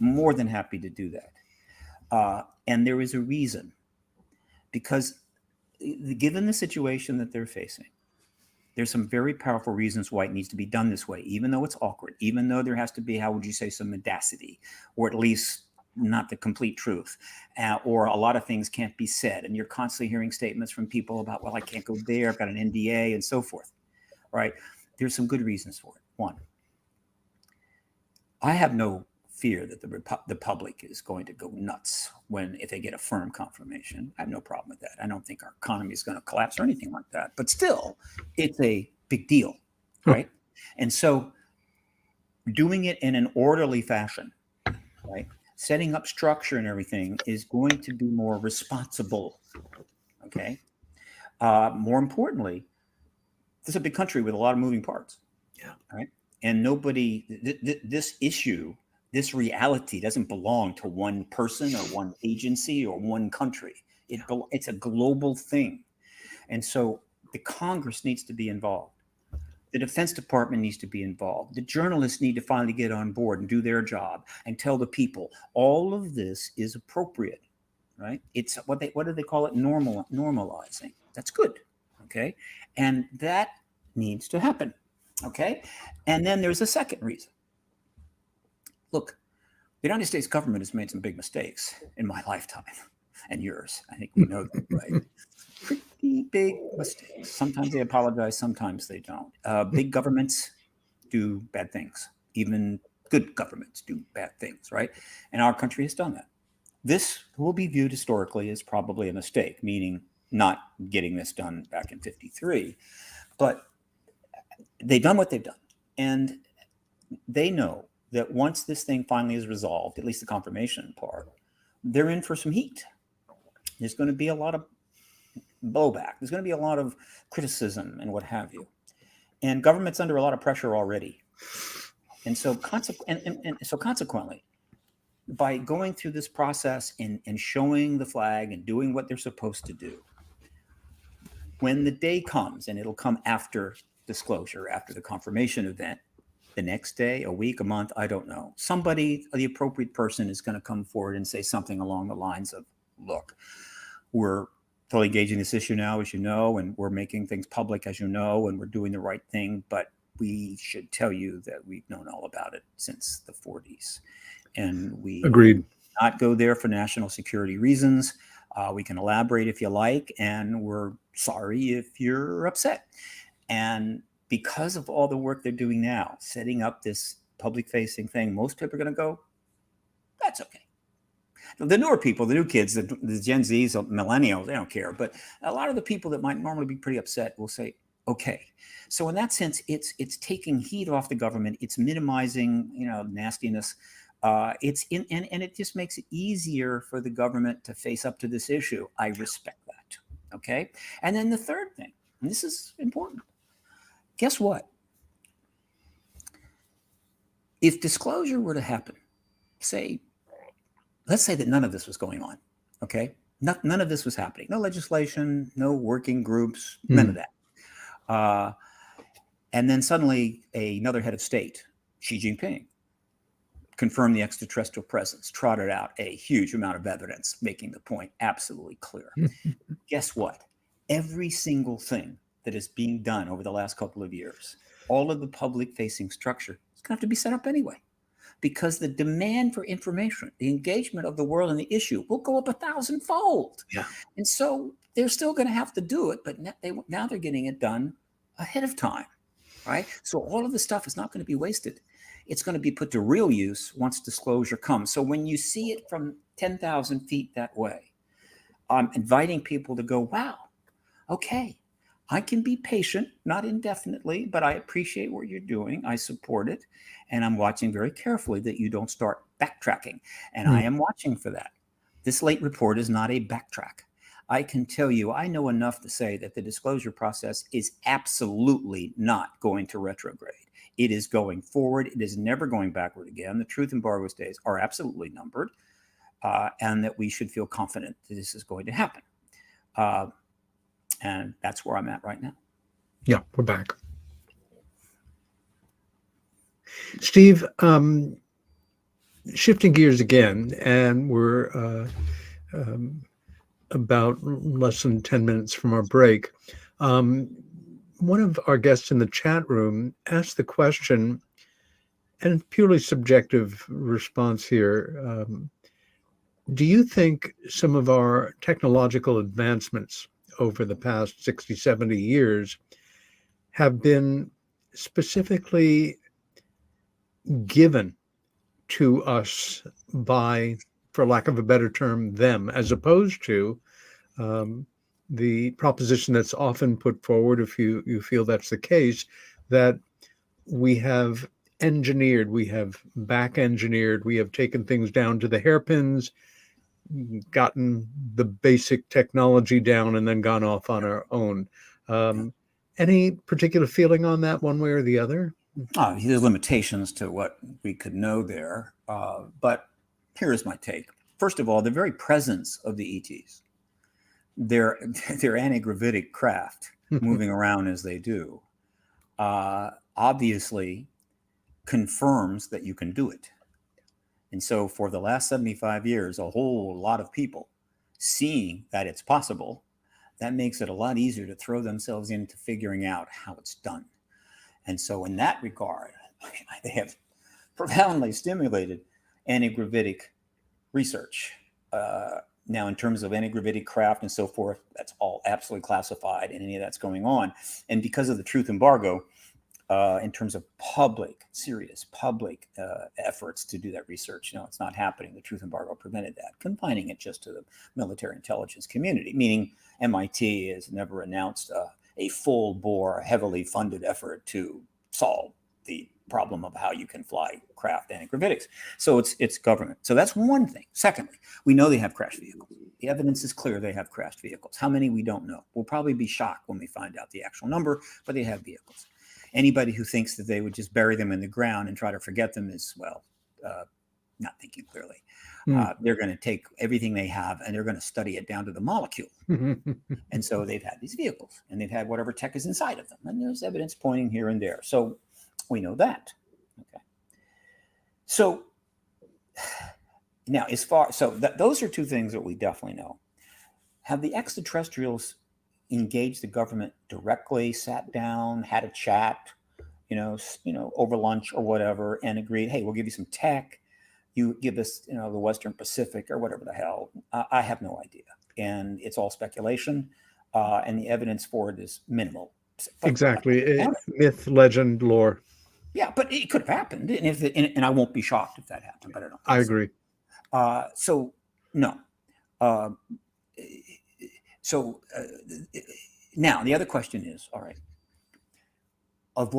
[SPEAKER 2] more than happy to do that. And there is a reason, because given the situation that they're facing, there's some very powerful reasons why it needs to be done this way, even though it's awkward, even though there has to be, how would you say, some mendacity, or at least not the complete truth, or a lot of things can't be said. And you're constantly hearing statements from people about, well, I can't go there, I've got an NDA and so forth, right? There's some good reasons for it. One, I have no fear that the public is going to go nuts if they get a firm confirmation. I have no problem with that. I don't think our economy is going to collapse or anything like that. But still, it's a big deal, right? And so doing it in an orderly fashion, right? Setting up structure and everything is going to be more responsible, okay? More importantly, this is a big country with a lot of moving parts, right? And this issue, this reality doesn't belong to one person or one agency or one country. It's a global thing. And so the Congress needs to be involved. The Defense Department needs to be involved. The journalists need to finally get on board and do their job and tell the people all of this is appropriate, right? It's what do they call it? Normalizing. That's good, okay? And that needs to happen, okay? And then there's a second reason. Look, the United States government has made some big mistakes in my lifetime and yours. I think we know that, right? Pretty big mistakes. Sometimes they apologize, sometimes they don't. Big governments do bad things. Even good governments do bad things, right? And our country has done that. This will be viewed historically as probably a mistake, meaning not getting this done back in 53. But they've done what they've done. And they know that once this thing finally is resolved, at least the confirmation part, they're in for some heat. There's going to be a lot of blowback. There's going to be a lot of criticism and what have you. And government's under a lot of pressure already. And so, consequently, by going through this process and showing the flag and doing what they're supposed to do, when the day comes, and it'll come after disclosure, after the confirmation event, the next day, a week, a month, I don't know. Somebody, the appropriate person, is going to come forward and say something along the lines of, look, we're fully engaging this issue now, as you know, and we're making things public, as you know, and we're doing the right thing. But we should tell you that we've known all about it since the 40s. And we
[SPEAKER 3] Agreed.
[SPEAKER 2] not go there for national security reasons. We can elaborate if you like, and we're sorry if you're upset. And because of all the work they're doing now, setting up this public-facing thing, most people are going to go, that's okay. The newer people, the new kids, the Gen Zs, the millennials, they don't care. But a lot of the people that might normally be pretty upset will say, okay. So in that sense, it's taking heat off the government. It's minimizing, nastiness. And it just makes it easier for the government to face up to this issue. I respect that. Okay. And then the third thing, and this is important. Guess what? If disclosure were to happen, let's say that none of this was going on. Okay. None of this was happening. No legislation, no working groups, none of that. And then suddenly another head of state, Xi Jinping, confirmed the extraterrestrial presence, trotted out a huge amount of evidence, making the point absolutely clear. Guess what? Every single thing that is being done over the last couple of years, all of the public-facing structure is going to have to be set up anyway, because the demand for information, the engagement of the world in the issue will go up 1,000-fold.
[SPEAKER 3] Yeah.
[SPEAKER 2] And so they're still going to have to do it, but now they're getting it done ahead of time, right? So all of the stuff is not going to be wasted. It's going to be put to real use once disclosure comes. So when you see it from 10,000 feet that way, I'm inviting people to go, wow, okay, I can be patient, not indefinitely, but I appreciate what you're doing. I support it. And I'm watching very carefully that you don't start backtracking. And I am watching for that. This late report is not a backtrack. I can tell you, I know enough to say that the disclosure process is absolutely not going to retrograde. It is going forward. It is never going backward again. The truth embargo's days are absolutely numbered, and that we should feel confident that this is going to happen. And that's where I'm at right now.
[SPEAKER 3] Yeah, we're back. Steve, shifting gears again, and we're about less than 10 minutes from our break. One of our guests in the chat room asked the question, and purely subjective response here, do you think some of our technological advancements over the past 60, 70 years have been specifically given to us by, for lack of a better term, them, as opposed to the proposition that's often put forward, if you feel that's the case, that we have engineered, we have back engineered, we have taken things down to the hairpins, gotten the basic technology down, and then gone off on our own. Any particular feeling on that, one way or the other?
[SPEAKER 2] There's limitations to what we could know there, but here's my take. First of all, the very presence of the ETs, their anti-gravitic craft moving around as they do, obviously confirms that you can do it. And so for the last 75 years, a whole lot of people seeing that it's possible, that makes it a lot easier to throw themselves into figuring out how it's done. And so in that regard, they have profoundly stimulated anti-gravitic research. Now, in terms of anti-gravitic craft and so forth, that's all absolutely classified, and any of that's going on. And because of the truth embargo, in terms of serious public efforts to do that research, it's not happening. The truth embargo prevented that, confining it just to the military intelligence community, meaning MIT has never announced a full-bore, heavily funded effort to solve the problem of how you can fly craft anti-gravitics. So it's government. So that's one thing. Secondly, we know they have crashed vehicles. The evidence is clear they have crashed vehicles. How many, we don't know. We'll probably be shocked when we find out the actual number, but they have vehicles. Anybody who thinks that they would just bury them in the ground and try to forget them is, not thinking clearly. They're going to take everything they have and they're going to study it down to the molecule. And so they've had these vehicles and they've had whatever tech is inside of them. And there's evidence pointing here and there. So we know that. Okay. So now those are two things that we definitely know. Have the extraterrestrials engaged the government directly, sat down, had a chat, over lunch or whatever, and agreed, hey, we'll give you some tech. You give us, the Western Pacific or whatever the hell. I have no idea. And it's all speculation. And the evidence for it is minimal. But
[SPEAKER 3] Exactly. Myth, legend, lore.
[SPEAKER 2] Yeah, but it could have happened. And I won't be shocked if that happened. But I don't think
[SPEAKER 3] I agree.
[SPEAKER 2] So, no. Now the other question is, all right, of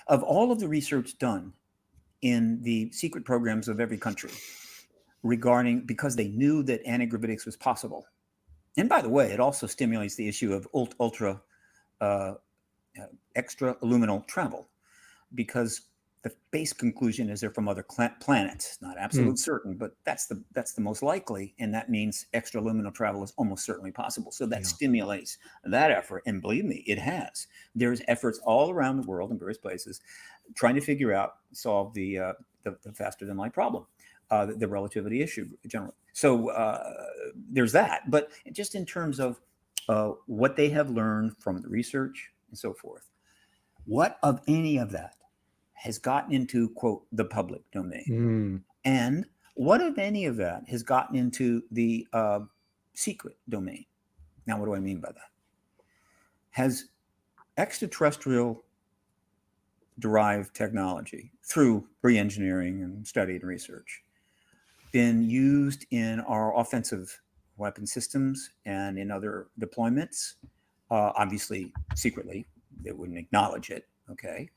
[SPEAKER 2] of all of the research done in the secret programs of every country because they knew that antigravitics was possible. And by the way, it also stimulates the issue of extra-luminal travel, because the base conclusion is they're from other planets. Not absolute certain, but that's the most likely, and that means extra-luminal travel is almost certainly possible. So that stimulates that effort, and believe me, it has. There's efforts all around the world in various places trying to solve the faster than light problem, the relativity issue generally. So there's that. But just in terms of what they have learned from the research and so forth, what of any of that has gotten into, quote, the public domain? And what of any of that has gotten into the secret domain? Now, what do I mean by that? Has extraterrestrial derived technology through re-engineering and study and research been used in our offensive weapon systems and in other deployments? Obviously, secretly, they wouldn't acknowledge it. Okay.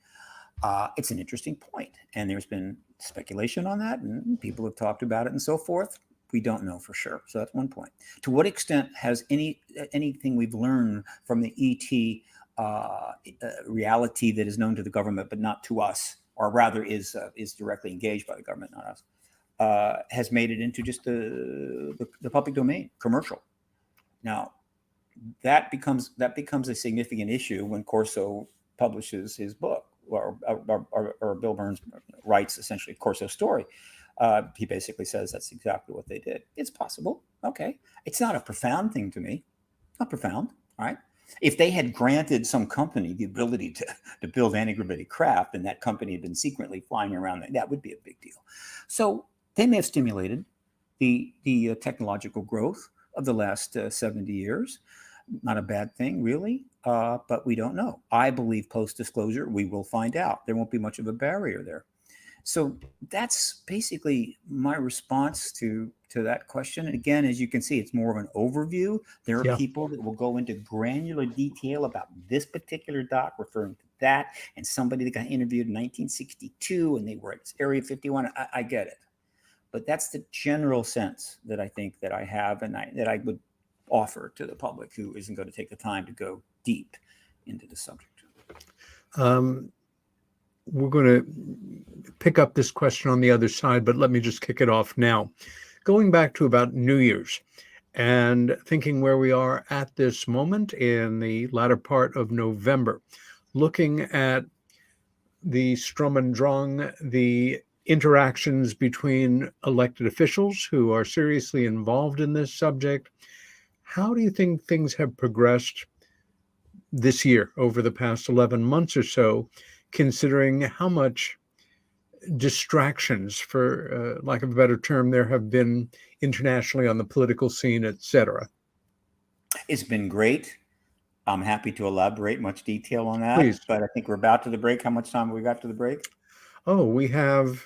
[SPEAKER 2] It's an interesting point. And there's been speculation on that, and people have talked about it and so forth. We don't know for sure. So that's one point. To what extent has anything we've learned from the ET reality that is known to the government but not to us, or rather is directly engaged by the government, not us, has made it into just the public domain, commercial? Now, that becomes a significant issue when Corso publishes his book, or Bill Burns writes essentially Corso's story. He basically says that's exactly what they did. It's possible. Okay. It's not a profound thing to me. Not profound. All right. If they had granted some company the ability to build anti-gravity craft, and that company had been secretly flying around, that would be a big deal. So they may have stimulated the technological growth of the last 70 years. Not a bad thing, really, but we don't know. I believe post-disclosure, we will find out. There won't be much of a barrier there. So that's basically my response to that question. And again, as you can see, it's more of an overview. There are people that will go into granular detail about this particular doc, referring to that, and somebody that got interviewed in 1962, and they were at Area 51. I get it. But that's the general sense that I think that I have, and that I would offer to the public who isn't going to take the time to go deep into the subject.
[SPEAKER 3] We're going to pick up this question on the other side, but let me just kick it off now. Going back to about New Year's and thinking where we are at this moment in the latter part of November, looking at the Strum and Drang, the interactions between elected officials who are seriously involved in this subject, how do you think things have progressed this year over the past 11 months or so, considering how much distractions, for lack of a better term, there have been internationally on the political scene, et cetera?
[SPEAKER 2] It's been great. I'm happy to elaborate much detail on that.
[SPEAKER 3] Please.
[SPEAKER 2] But I think we're about to the break. How much time have we got to the break?
[SPEAKER 3] Oh, we have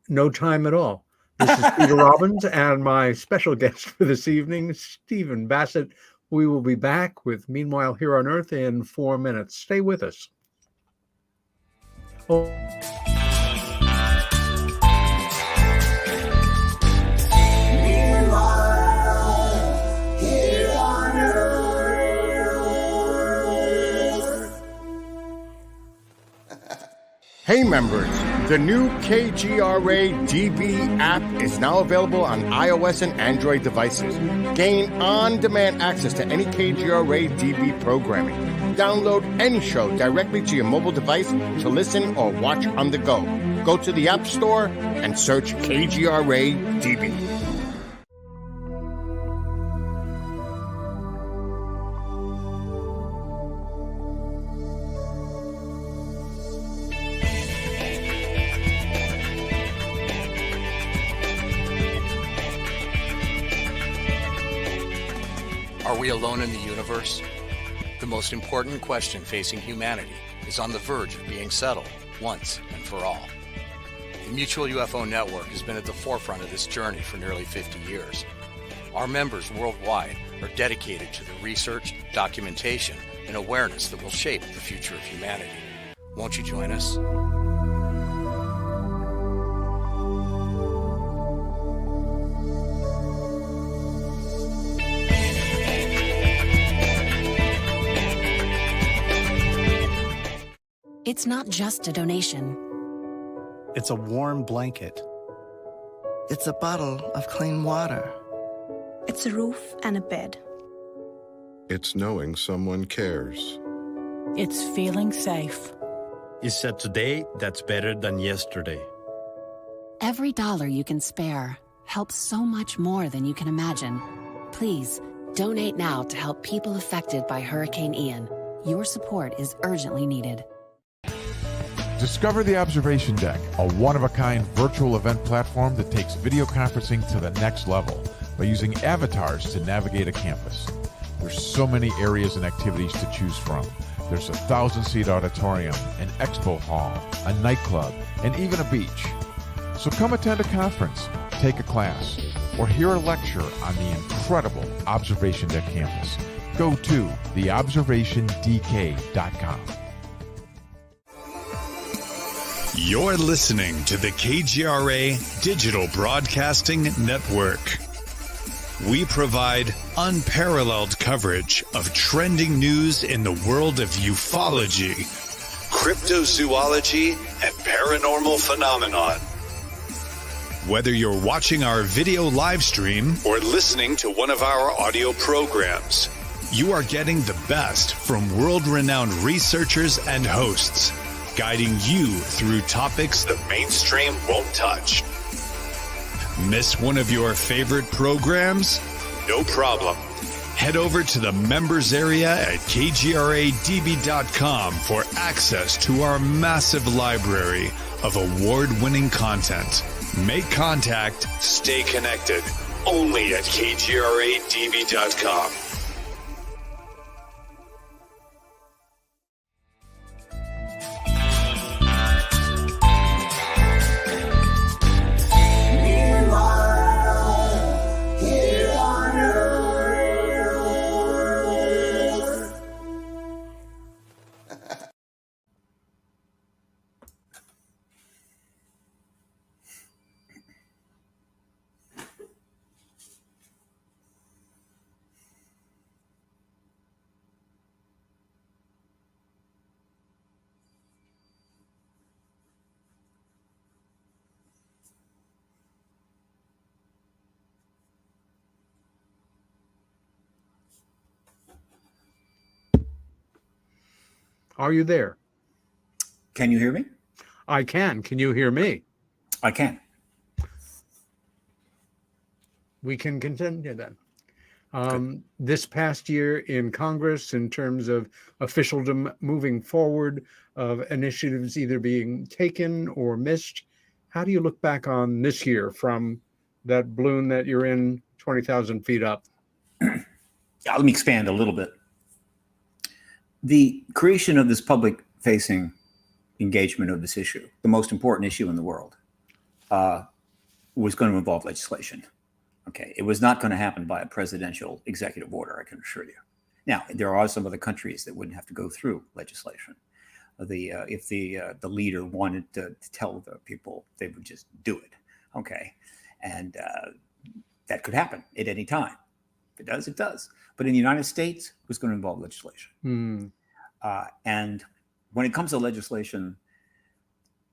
[SPEAKER 3] no time at all. This is Peter Robbins and my special guest for this evening, Stephen Bassett. We will be back with Meanwhile Here on Earth in 4 minutes. Stay with us. Oh.
[SPEAKER 4] Hey members, the new KGRA DB app is now available on iOS and Android devices. Gain on-demand access to any KGRA DB programming. Download any show directly to your mobile device to listen or watch on the go. Go to the App Store and search KGRA DB.
[SPEAKER 5] Are we alone in the universe? The most important question facing humanity is on the verge of being settled once and for all. The Mutual UFO Network has been at the forefront of this journey for nearly 50 years. Our members worldwide are dedicated to the research, documentation, and awareness that will shape the future of humanity. Won't you join us?
[SPEAKER 6] It's not just a donation.
[SPEAKER 7] It's a warm blanket.
[SPEAKER 8] It's a bottle of clean water.
[SPEAKER 9] It's a roof and a bed.
[SPEAKER 10] It's knowing someone cares.
[SPEAKER 11] It's feeling safe.
[SPEAKER 12] It's a today that's better than yesterday.
[SPEAKER 6] Every dollar you can spare helps so much more than you can imagine. Please, donate now to help people affected by Hurricane Ian. Your support is urgently needed.
[SPEAKER 13] Discover the Observation Deck, a one-of-a-kind virtual event platform that takes video conferencing to the next level by using avatars to navigate a campus. There's so many areas and activities to choose from. There's a 1,000-seat auditorium, an expo hall, a nightclub, and even a beach. So come attend a conference, take a class, or hear a lecture on the incredible Observation Deck campus. Go to theobservationdk.com.
[SPEAKER 14] You're listening to the KGRA Digital Broadcasting Network. We provide unparalleled coverage of trending news in the world of ufology, cryptozoology, and paranormal phenomenon. Whether you're watching our video live stream or listening to one of our audio programs, you are getting the best from world-renowned researchers and hosts, guiding you through topics the mainstream won't touch. Miss one of your favorite programs? No problem. Head over to the members area at kgradb.com for access to our massive library of award-winning content. Make contact, stay connected, only at kgradb.com.
[SPEAKER 3] Are you there?
[SPEAKER 2] Can you hear me?
[SPEAKER 3] I can. Can you hear me?
[SPEAKER 2] I can.
[SPEAKER 3] We can continue then. This past year in Congress, in terms of officialdom moving forward, of initiatives either being taken or missed, how do you look back on this year from that balloon that you're in 20,000 feet up?
[SPEAKER 2] Yeah, let me expand a little bit. The creation of this public-facing engagement of this issue, the most important issue in the world, was going to involve legislation. Okay, it was not going to happen by a presidential executive order, I can assure you. Now, there are some other countries that wouldn't have to go through legislation. If the leader wanted to tell the people, they would just do it. Okay, and that could happen at any time. If it does, it does. But in the United States, it was going to involve legislation. And when it comes to legislation,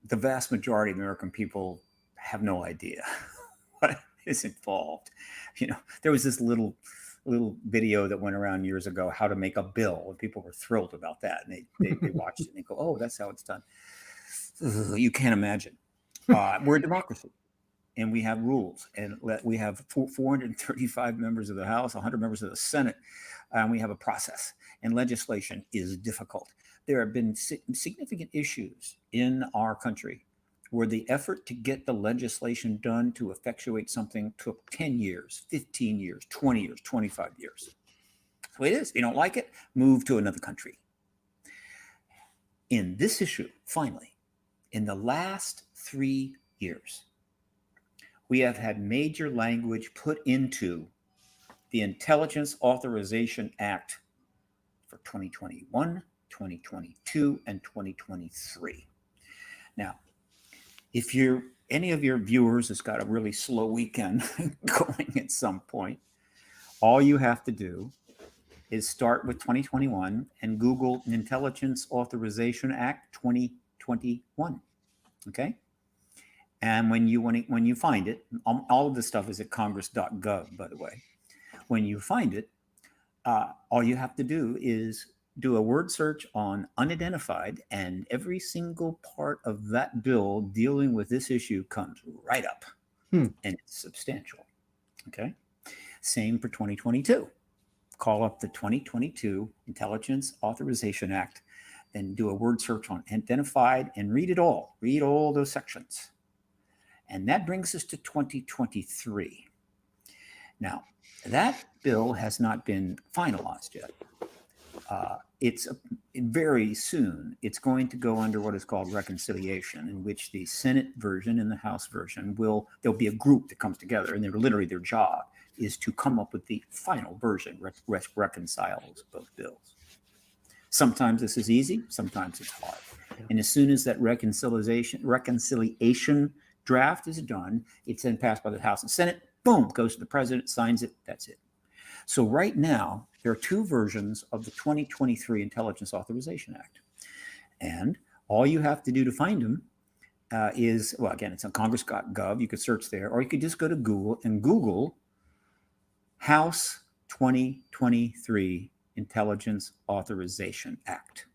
[SPEAKER 2] the vast majority of American people have no idea what is involved. You know, there was this little video that went around years ago, how to make a bill, and people were thrilled about that. And they watched it and they go, oh, that's how it's done. You can't imagine. We're a democracy. And we have rules, and we have 435 members of the House, 100 members of the Senate, and we have a process. And legislation is difficult. There have been significant issues in our country where the effort to get the legislation done to effectuate something took 10 years, 15 years, 20 years, 25 years. That's the way it is. If you don't like it, move to another country. In this issue, finally, in the last 3 years, we have had major language put into the Intelligence Authorization Act for 2021, 2022, and 2023. Now, if any of your viewers has got a really slow weekend going at some point, all you have to do is start with 2021 and Google Intelligence Authorization Act 2021. Okay? And when you find it, all of this stuff is at congress.gov, by the way. When you find it, all you have to do is do a word search on unidentified, and every single part of that bill dealing with this issue comes right up. And it's substantial. Okay? Same for 2022. Call up the 2022 Intelligence Authorization Act and do a word search on identified and read it all. Read all those sections. And that brings us to 2023. Now, that bill has not been finalized yet. It's very soon. It's going to go under what is called reconciliation, in which the Senate version and the House version there'll be a group that comes together, and their job is to come up with the final version, reconciles both bills. Sometimes this is easy, sometimes it's hard. And as soon as that reconciliation draft is done, it's then passed by the House and Senate, boom, goes to the president, signs it, that's it. So right now, there are two versions of the 2023 Intelligence Authorization Act. And all you have to do to find them is, well, again, it's on congress.gov. You could search there, or you could just go to Google and Google House 2023 Intelligence Authorization Act,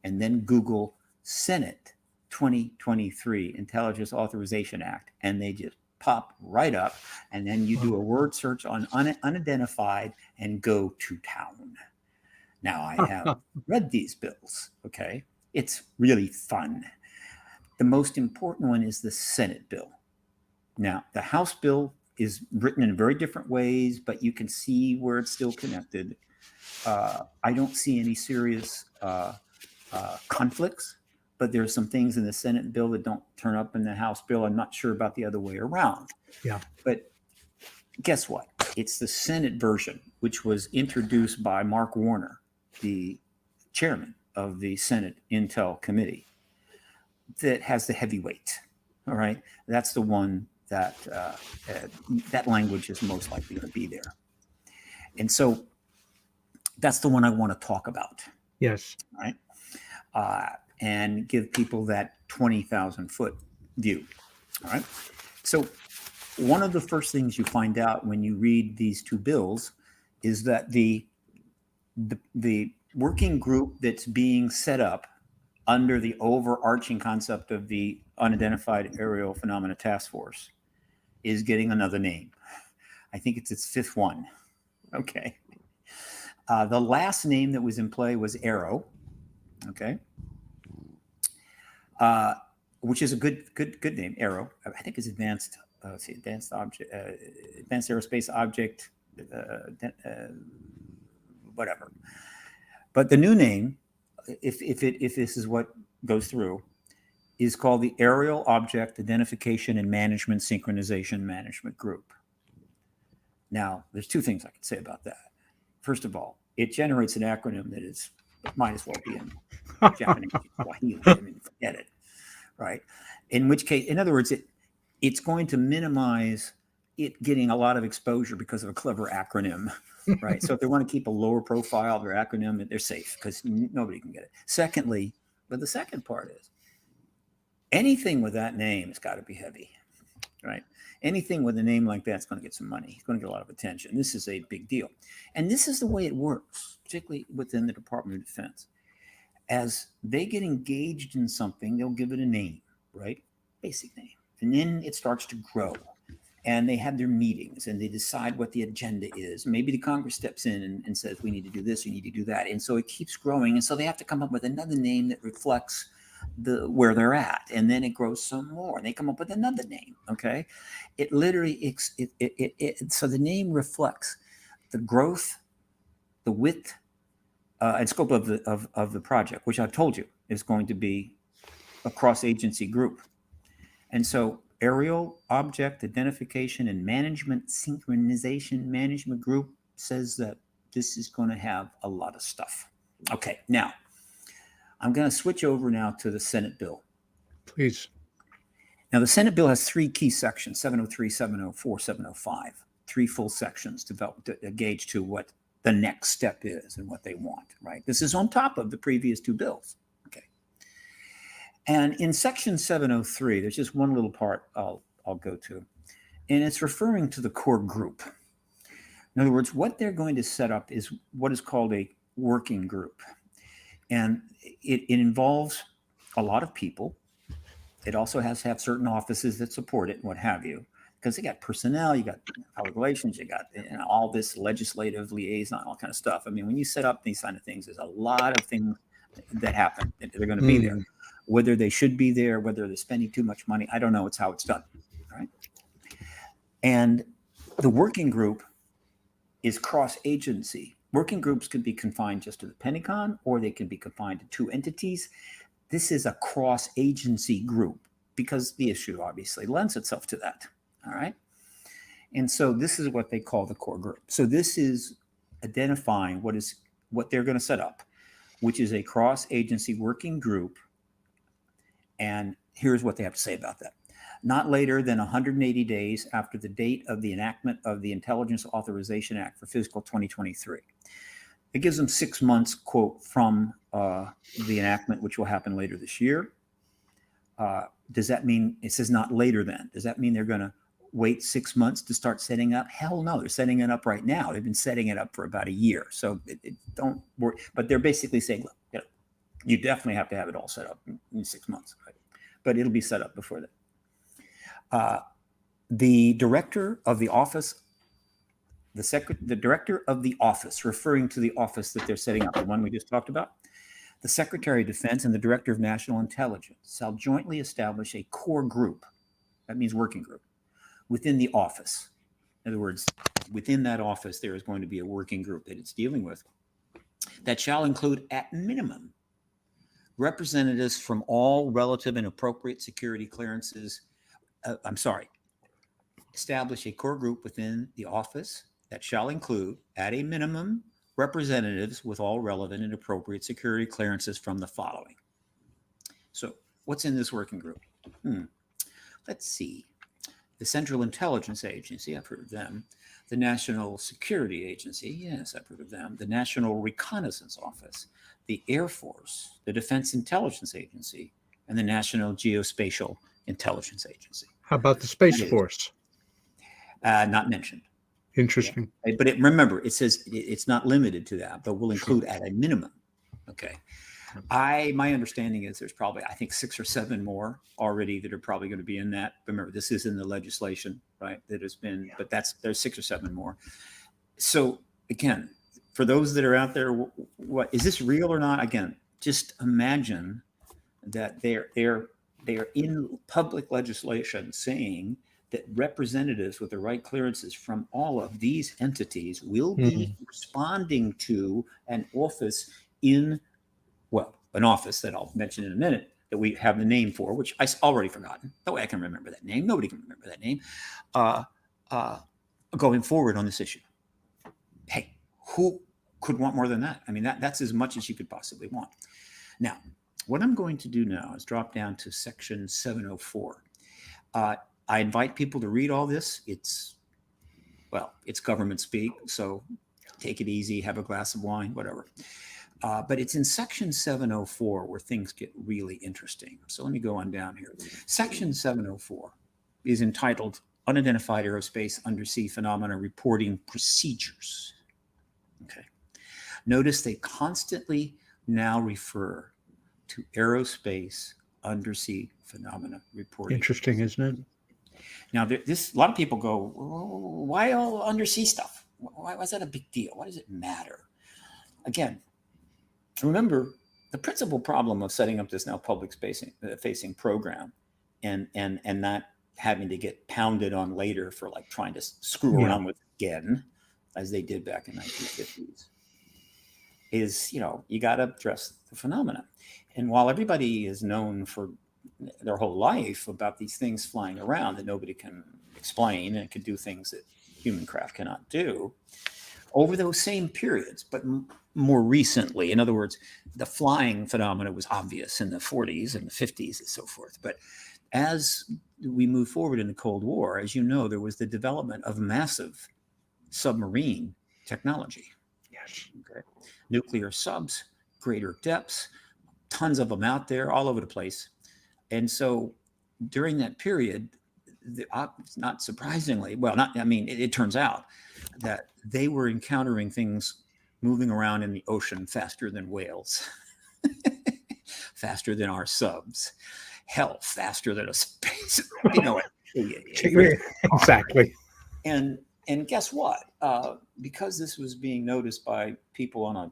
[SPEAKER 2] and then Google Senate 2023 Intelligence Authorization Act, and they just pop right up. And then you do a word search on unidentified and go to town. Now, I have read these bills. Okay, it's really fun. The most important one is the Senate bill. Now, the House bill is written in very different ways, but you can see where it's still connected. I don't see any serious conflicts, but there's some things in the Senate bill that don't turn up in the House bill. I'm not sure about the other way around.
[SPEAKER 3] Yeah.
[SPEAKER 2] But guess what? It's the Senate version, which was introduced by Mark Warner, the chairman of the Senate Intel Committee, that has the heavyweight. All right. That's the one that that language is most likely to be there. And so that's the one I want to talk about.
[SPEAKER 3] Yes.
[SPEAKER 2] Right. And give people that 20,000 foot view. All right. So one of the first things you find out when you read these two bills is that the working group that's being set up under the overarching concept of the Unidentified Aerial Phenomena Task Force is getting another name. I think it's its fifth one. Okay. The last name that was in play was Arrow. Okay. Which is a good name, Arrow. I think it's advanced aerospace object, whatever. But the new name, if this is what goes through, is called the Aerial Object Identification and Management Synchronization Management Group. Now, there's two things I can say about that. First of all, it generates an acronym that is might as well be in Japanese. Swahili. I mean, forget it. Right. In which case, in other words, it's going to minimize it getting a lot of exposure because of a clever acronym. Right. So if they want to keep a lower profile of their acronym, they're safe because nobody can get it. Secondly, but the second part is anything with that name has got to be heavy. Right. Anything with a name like that's going to get some money. It's going to get a lot of attention. This is a big deal. And this is the way it works, particularly within the Department of Defense. As they get engaged in something, they'll give it a name, right? Basic name. And then it starts to grow. And they have their meetings and they decide what the agenda is. Maybe the Congress steps in and says, we need to do this, we need to do that. And so it keeps growing. And so they have to come up with another name that reflects where they're at. And then it grows some more. And they come up with another name, okay? It literally, so the name reflects the growth the width and scope of the project, which I've told you is going to be a cross-agency group. And so Aerial Object Identification and Management Synchronization Management Group says that this is going to have a lot of stuff. Okay, now I'm going to switch over now to the Senate bill.
[SPEAKER 3] Please.
[SPEAKER 2] Now, the Senate bill has 3 key sections, 703, 704, 705, 3 full sections to gauge to what the next step is and what they want, right? This is on top of the previous 2 bills, okay? And in section 703, there's just one little part I'll go to, and it's referring to the core group. In other words, what they're going to set up is what is called a working group. And it involves a lot of people. It also has to have certain offices that support it and what have you, because they got personnel, you got public relations, you got all this legislative liaison, all kind of stuff. I mean, when you set up these kind of things, there's a lot of things that happen. They're going to be there. Whether they should be there, whether they're spending too much money, I don't know. It's how it's done, right? And the working group is cross-agency. Working groups could be confined just to the Pentagon, or they can be confined to 2 entities. This is a cross-agency group because the issue obviously lends itself to that, all right? And so this is what they call the core group. So this is identifying what they're going to set up, which is a cross-agency working group. And here's what they have to say about that. Not later than 180 days after the date of the enactment of the Intelligence Authorization Act for fiscal 2023. It gives them 6 months, quote, from the enactment, which will happen later this year. Does that mean, it says not later than, does that mean they're going to wait 6 months to start setting up? Hell no, they're setting it up right now. They've been setting it up for about a year. So don't worry. But they're basically saying, look, you definitely have to have it all set up in 6 months, right? But it'll be set up before that. The director of the office, the director of the office, referring to the office that they're setting up, the one we just talked about, the Secretary of Defense and the Director of National Intelligence shall jointly establish a core group, that means working group, within the office. In other words, within that office, there is going to be a working group that it's dealing with that shall include, at minimum, representatives from all relative and appropriate security clearances. Establish a core group within the office that shall include, at a minimum, representatives with all relevant and appropriate security clearances from the following. So what's in this working group? Let's see. The Central Intelligence Agency, I've heard of them. The National Security Agency, yes, I've heard of them. The National Reconnaissance Office, the Air Force, the Defense Intelligence Agency, and the National Geospatial Intelligence Agency.
[SPEAKER 3] How about the Space Force?
[SPEAKER 2] Not mentioned.
[SPEAKER 3] Interesting.
[SPEAKER 2] Yeah. But remember, it says it's not limited to that, but will include at a minimum. Okay. My understanding is there's probably, I think, 6 or 7 more already that are probably going to be in that. Remember, this is in the legislation, right? That has been, but there's 6 or 7 more. So again, for those that are out there, what is this real or not? Again, just imagine that they're in public legislation saying that representatives with the right clearances from all of these entities will be responding to an office an office that I'll mention in a minute that we have the name for, which I already forgotten. No way I can remember that name. Nobody can remember that name. Going forward on this issue. Hey, who could want more than that? I mean, that's as much as you could possibly want. Now, what I'm going to do now is drop down to section 704. I invite people to read all this. It's government speak, so take it easy, have a glass of wine, whatever. But it's in section 704 where things get really interesting. So let me go on down here. Section 704 is entitled Unidentified Aerospace Undersea Phenomena Reporting Procedures. Okay. Notice they constantly now refer to aerospace undersea phenomena reporting.
[SPEAKER 3] Interesting, isn't it?
[SPEAKER 2] Now, a lot of people go, why all undersea stuff? Why is that a big deal? Why does it matter? Again, remember, the principal problem of setting up this now public facing program and not having to get pounded on later for like trying to screw around with it again, as they did back in the 1950s, is, you got to address the phenomena. And while everybody is known for their whole life about these things flying around that nobody can explain and can do things that human craft cannot do, over those same periods, but more recently, in other words, the flying phenomena was obvious in the 40s and the 50s and so forth. But as we move forward in the Cold War, as you know, there was the development of massive submarine technology.
[SPEAKER 3] Yes.
[SPEAKER 2] Okay. Nuclear subs, greater depths, tons of them out there all over the place. And so during that period, not surprisingly, it turns out that they were encountering things moving around in the ocean faster than whales, faster than our subs, hell, faster than a space.
[SPEAKER 3] Exactly.
[SPEAKER 2] And guess what? Because this was being noticed by people on a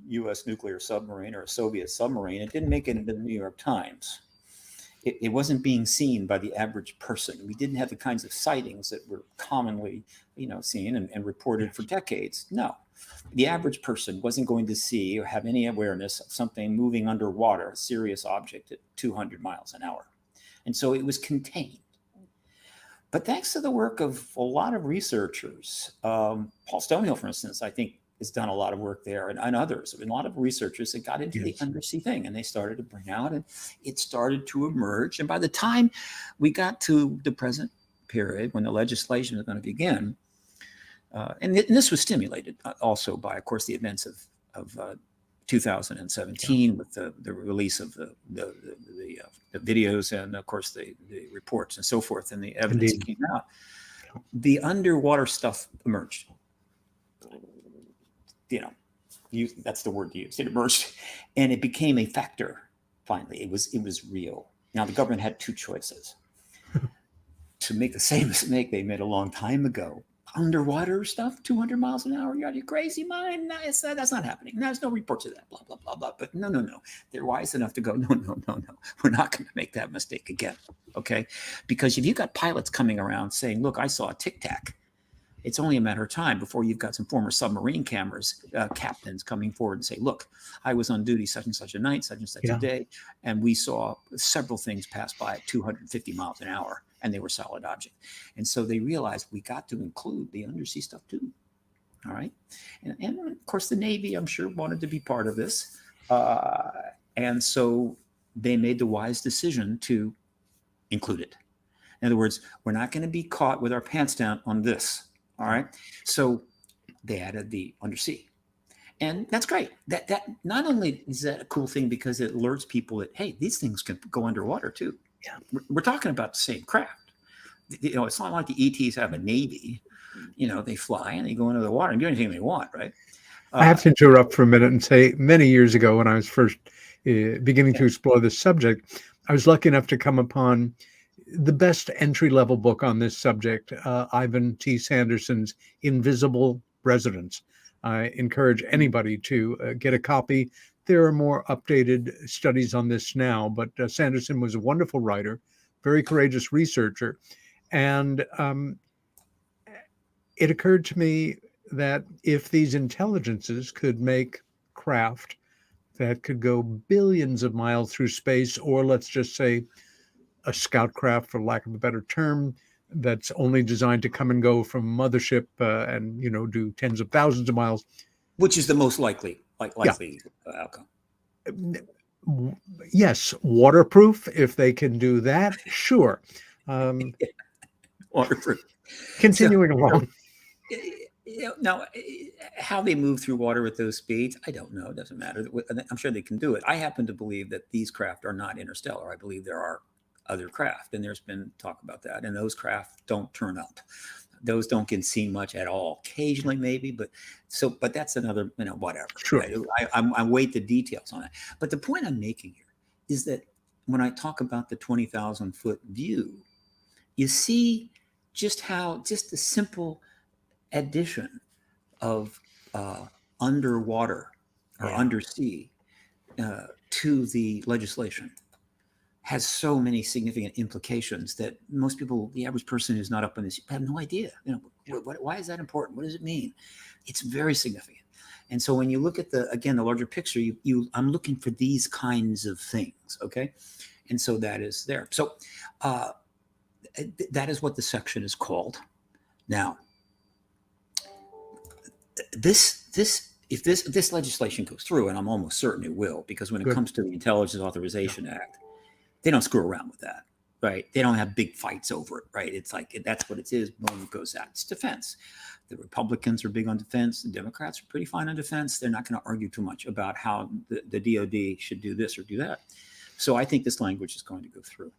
[SPEAKER 2] U.S. nuclear submarine or a Soviet submarine, it didn't make it into the New York Times. It wasn't being seen by the average person. We didn't have the kinds of sightings that were commonly, seen and reported for decades. No, the average person wasn't going to see or have any awareness of something moving underwater, a serious object at 200 miles an hour. And so it was contained. But thanks to the work of a lot of researchers, Paul Stonehill, for instance, I think has done a lot of work there, and others, and a lot of researchers that got into the undersea thing, and they started to bring out, and it started to emerge. And by the time we got to the present period, when the legislation was going to begin, and this was stimulated also by, of course, the events of 2017 with the release of the videos and, of course, the reports and so forth, and the evidence that came out, the underwater stuff emerged. That's the word to use. It emerged, and it became a factor. Finally, it was real. Now the government had two choices: to make the same mistake they made a long time ago, underwater stuff, 200 miles an hour. You're out of your crazy mind. That's not happening. There's no reports of that. Blah blah blah blah. But no. They're wise enough to go. No. We're not going to make that mistake again. Okay, because if you got pilots coming around saying, "Look, I saw a tic tac," it's only a matter of time before you've got some former submarine captains coming forward and say, "Look, I was on duty such and such a night, such and such a day, and we saw several things pass by at 250 miles an hour, and they were solid objects." And so they realized we got to include the undersea stuff too. All right, and of course the Navy, I'm sure, wanted to be part of this, and so they made the wise decision to include it. In other words, we're not going to be caught with our pants down on this. All right. So they added the undersea. And that's great. That not only is that a cool thing because it alerts people that, hey, these things can go underwater too. Yeah. We're talking about the same craft. It's not like the ETs have a Navy. They fly and they go into the water and do anything they want, right?
[SPEAKER 3] I have to interrupt for a minute and say, many years ago when I was first beginning to explore this subject, I was lucky enough to come upon the best entry-level book on this subject, Ivan T. Sanderson's Invisible Residents. I encourage anybody to get a copy. There are more updated studies on this now, but Sanderson was a wonderful writer, very courageous researcher. And it occurred to me that if these intelligences could make craft that could go billions of miles through space, or let's just say a scout craft, for lack of a better term, that's only designed to come and go from mothership and do tens of thousands of miles,
[SPEAKER 2] which is the most likely outcome.
[SPEAKER 3] Yes, waterproof. If they can do that, sure.
[SPEAKER 2] Waterproof.
[SPEAKER 3] Continuing along.
[SPEAKER 2] Now, how they move through water at those speeds, I don't know. It doesn't matter. I'm sure they can do it. I happen to believe that these craft are not interstellar. I believe there are other craft, and there's been talk about that, and those craft don't turn up. Those don't get seen much at all. Occasionally, maybe, but that's another, whatever.
[SPEAKER 3] Sure.
[SPEAKER 2] Right? I wait the details on it. But the point I'm making here is that when I talk about the 20,000 foot view, you see just the simple addition of underwater or undersea to the legislation has so many significant implications that most people, the average person who's not up on this, have no idea. Why is that important? What does it mean? It's very significant. And so when you look at the larger picture, I'm looking for these kinds of things. Okay. And so that is there. So that is what the section is called. Now, if this legislation goes through, and I'm almost certain it will, because when it comes to the Intelligence Authorization Act, they don't screw around with that, right? They don't have big fights over it, right? It's like, that's what it is. Boom, it goes out. It's defense. The Republicans are big on defense. The Democrats are pretty fine on defense. They're not going to argue too much about how the DOD should do this or do that. So I think this language is going to go through.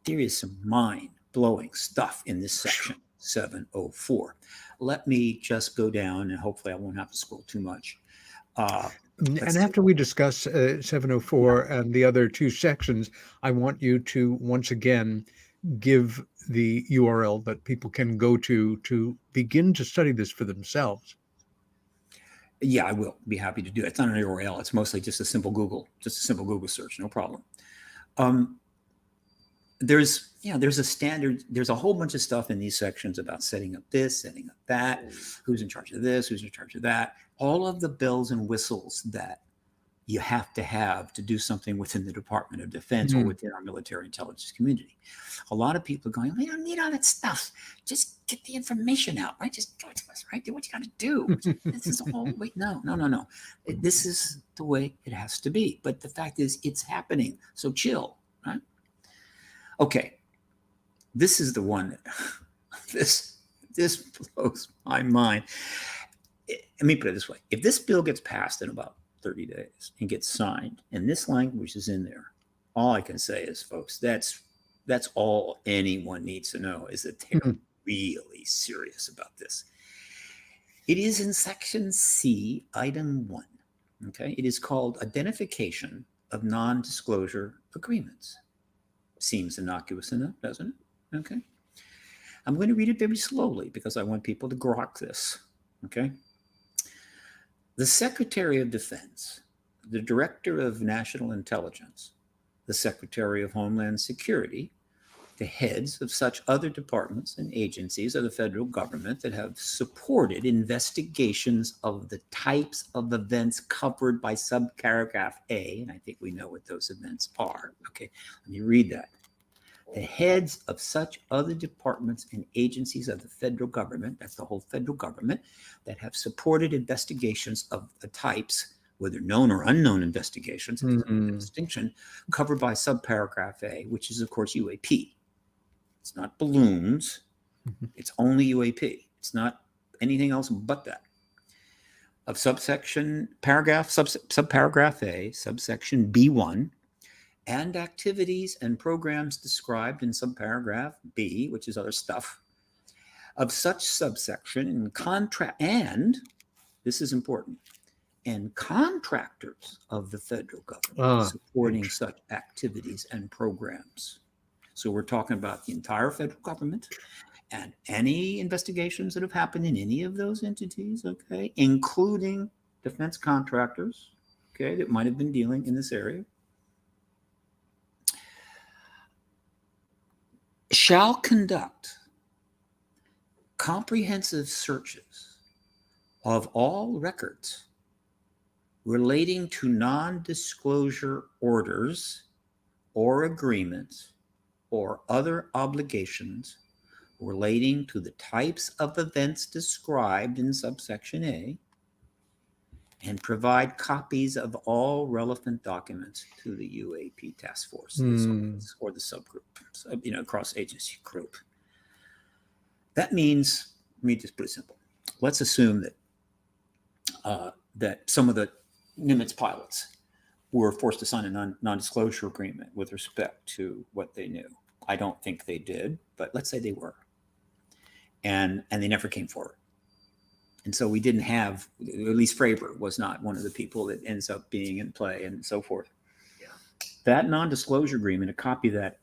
[SPEAKER 2] There is some mind-blowing stuff in this section 704. Let me just go down, and hopefully I won't have to scroll too much.
[SPEAKER 3] And after we discuss 704 and the other two sections, I want you to once again give the URL that people can go to begin to study this for themselves.
[SPEAKER 2] Yeah, I will be happy to do it. It's not an URL. It's mostly just a simple Google search. No problem. There's a standard. There's a whole bunch of stuff in these sections about setting up this, setting up that, who's in charge of this, who's in charge of that. All of the bells and whistles that you have to do something within the Department of Defense or within our military intelligence community. A lot of people are going, we don't need all that stuff. Just get the information out, right? Just give it to us, right? Do what you got to do. This is all, no. This is the way it has to be. But the fact is, it's happening. So chill, right? Okay. This is the one that this blows my mind. Let me put it this way. If this bill gets passed in about 30 days and gets signed, and this language is in there, all I can say is, folks, that's all anyone needs to know, is that they're really serious about this. It is in section C, item 1. Okay. It is called Identification of Non-Disclosure Agreements. Seems innocuous enough, doesn't it? Okay. I'm going to read it very slowly because I want people to grok this. Okay. The Secretary of Defense, the Director of National Intelligence, the Secretary of Homeland Security, the heads of such other departments and agencies of the federal government that have supported investigations of the types of events covered by subparagraph A, and I think we know what those events are. Okay, let me read that. The heads of such other departments and agencies of the federal government, that's the whole federal government, that have supported investigations of the types, whether known or unknown investigations, distinction, covered by subparagraph A, which is, of course, UAP. It's not balloons. It's only UAP. It's not anything else but that. Of subparagraph A, subsection B1, and activities and programs described in subparagraph B, which is other stuff, of such subsection and this is important, and contractors of the federal government supporting such activities and programs. So we're talking about the entire federal government and any investigations that have happened in any of those entities, okay, including defense contractors, okay, that might have been dealing in this area, shall conduct comprehensive searches of all records relating to non-disclosure orders or agreements or other obligations relating to the types of events described in subsection A, and provide copies of all relevant documents to the UAP task force or the subgroup, cross-agency group. That means, let me just put it simple. Let's assume that that some of the Nimitz pilots were forced to sign a non-disclosure agreement with respect to what they knew. I don't think they did, but let's say they were. And they never came forward. And so we didn't have, at least Fravor was not one of the people that ends up being in play and so forth. Yeah. That non-disclosure agreement, a copy that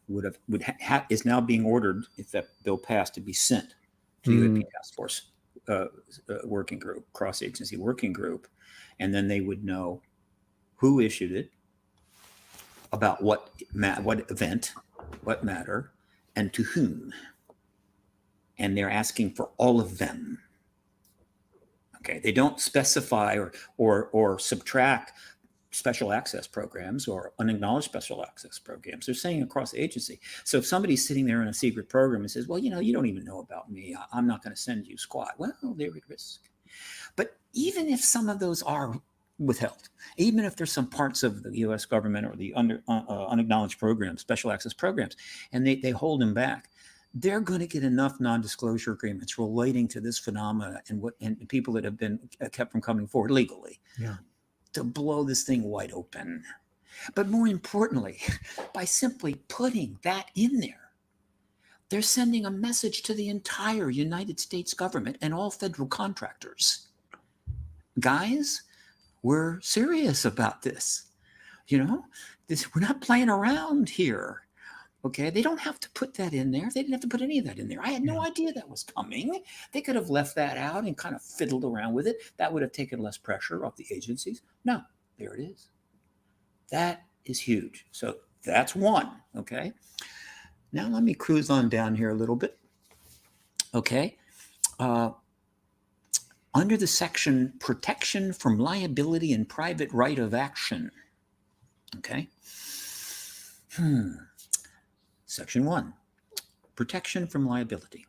[SPEAKER 2] is now being ordered, if that bill passed, to be sent to the task force working group, cross-agency working group, and then they would know who issued it, about what event, what matter, and to whom. And they're asking for all of them. Okay, they don't specify or subtract special access programs or unacknowledged special access programs. They're saying across the agency. So if somebody's sitting there in a secret program and says, well, you don't even know about me, I'm not going to send you squat. Well, they're at risk. But even if some of those are withheld, even if there's some parts of the U.S. government or the unacknowledged programs, special access programs, and they hold them back, they're going to get enough non-disclosure agreements relating to this phenomena and people that have been kept from coming forward legally to blow this thing wide open. But more importantly, by simply putting that in there, they're sending a message to the entire United States government and all federal contractors. Guys, we're serious about this. We're not playing around here. Okay, they don't have to put that in there. They didn't have to put any of that in there. I had no idea that was coming. They could have left that out and kind of fiddled around with it. That would have taken less pressure off the agencies. No, there it is. That is huge. So that's one, okay? Now let me cruise on down here a little bit. Okay. Under the section Protection from Liability and Private Right of Action. Okay. Section 1, protection from liability.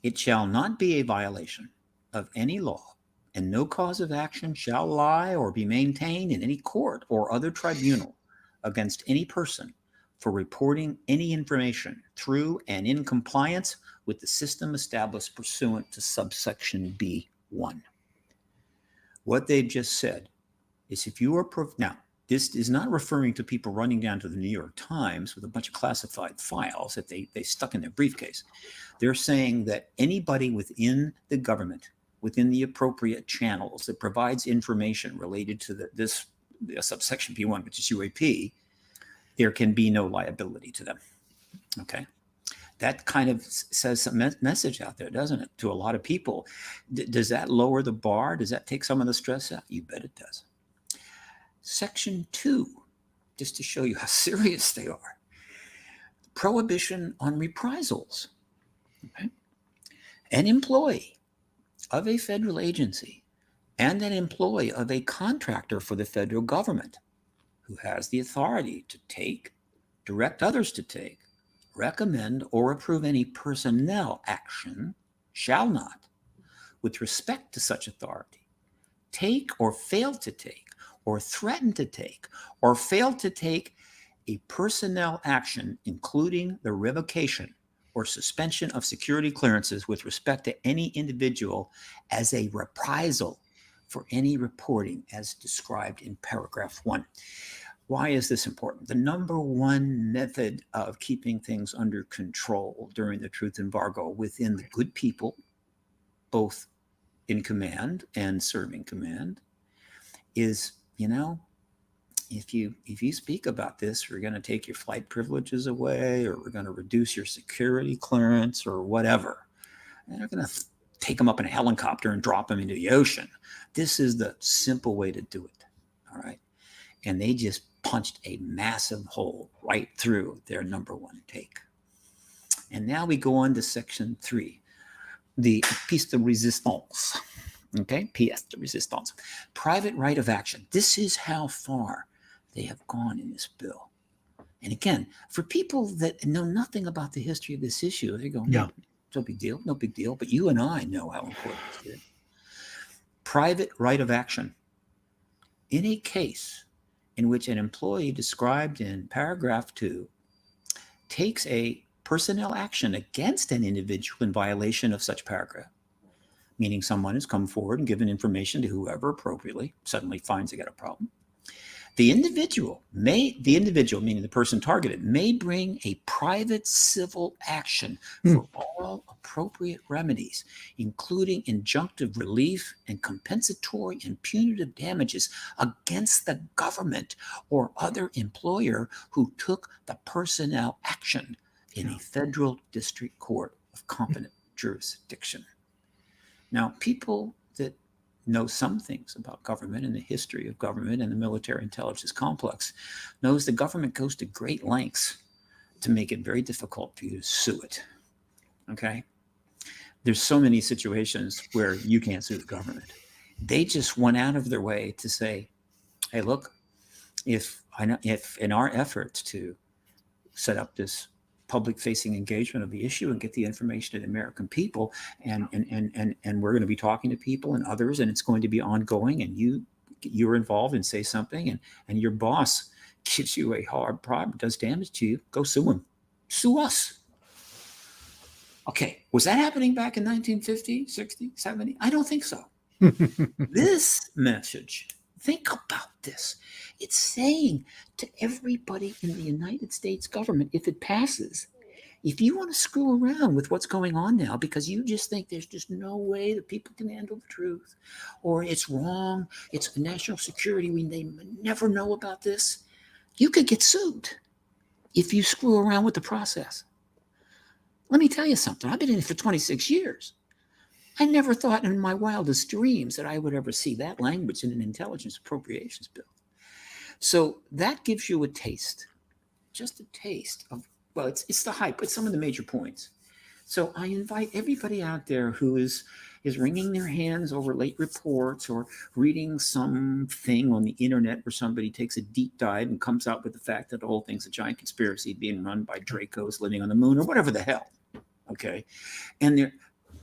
[SPEAKER 2] It shall not be a violation of any law, and no cause of action shall lie or be maintained in any court or other tribunal against any person for reporting any information through and in compliance with the system established pursuant to subsection B1. What they've just said is if you are now, this is not referring to people running down to the New York Times with a bunch of classified files that they stuck in their briefcase. They're saying that anybody within the government, within the appropriate channels that provides information related to this subsection B1, which is UAP, there can be no liability to them. Okay. That kind of says some message out there, doesn't it, to a lot of people? Does that lower the bar? Does that take some of the stress out? You bet it does. Section 2, just to show you how serious they are. Prohibition on reprisals. Okay? An employee of a federal agency and an employee of a contractor for the federal government who has the authority to take, direct others to take, recommend, or approve any personnel action shall not, with respect to such authority, take or fail to take, or threaten to take, or fail to take a personnel action, including the revocation or suspension of security clearances with respect to any individual as a reprisal for any reporting as described in paragraph 1. Why is this important? The number one method of keeping things under control during the truth embargo within the good people, both in command and serving command, is, if you speak about this, we're going to take your flight privileges away, or we're going to reduce your security clearance or whatever. And they're going to take them up in a helicopter and drop them into the ocean. This is the simple way to do it. All right. And they just punched a massive hole right through their number one take. And now we go on to section 3, the pièce de résistance. Okay, pièce de résistance. Private right of action. This is how far they have gone in this bill. And again, for people that know nothing about the history of this issue, they're going, no big deal, no big deal. But you and I know how important it is. Private right of action. In a case in which an employee described in paragraph 2 takes a personnel action against an individual in violation of such paragraph, meaning someone has come forward and given information to whoever appropriately, suddenly finds they got a problem. The individual, meaning the person targeted, may bring a private civil action for all appropriate remedies, including injunctive relief and compensatory and punitive damages against the government or other employer who took the personnel action in a federal district court of competent jurisdiction. Now, people that know some things about government and the history of government and the military intelligence complex knows the government goes to great lengths to make it very difficult for you to sue it. Okay? there's so many situations where you can't sue the government. They just went out of their way to say, hey, look, if in our efforts to set up this public-facing engagement of the issue and get the information to the American people, and we're going to be talking to people and others, and it's going to be ongoing, and you're involved and say something, and your boss gives you a hard problem, does damage to you, go sue him. Sue us. Okay, was that happening back in 1950, 60, 70? I don't think so. This message, think about this. It's saying to everybody in the United States government, if it passes, if you want to screw around with what's going on now because you just think there's just no way that people can handle the truth, or it's wrong, it's national security, they never know about this, you could get sued if you screw around with the process. Let me tell you something. I've been in it for 26 years. I never thought in my wildest dreams that I would ever see that language in an intelligence appropriations bill. So that gives you a taste, just a taste of, well, it's the hype, but some of the major points. So I invite everybody out there who is wringing their hands over late reports or reading something on the internet where somebody takes a deep dive and comes out with the fact that the whole thing's a giant conspiracy being run by Dracos living on the moon or whatever the hell. Okay. And they're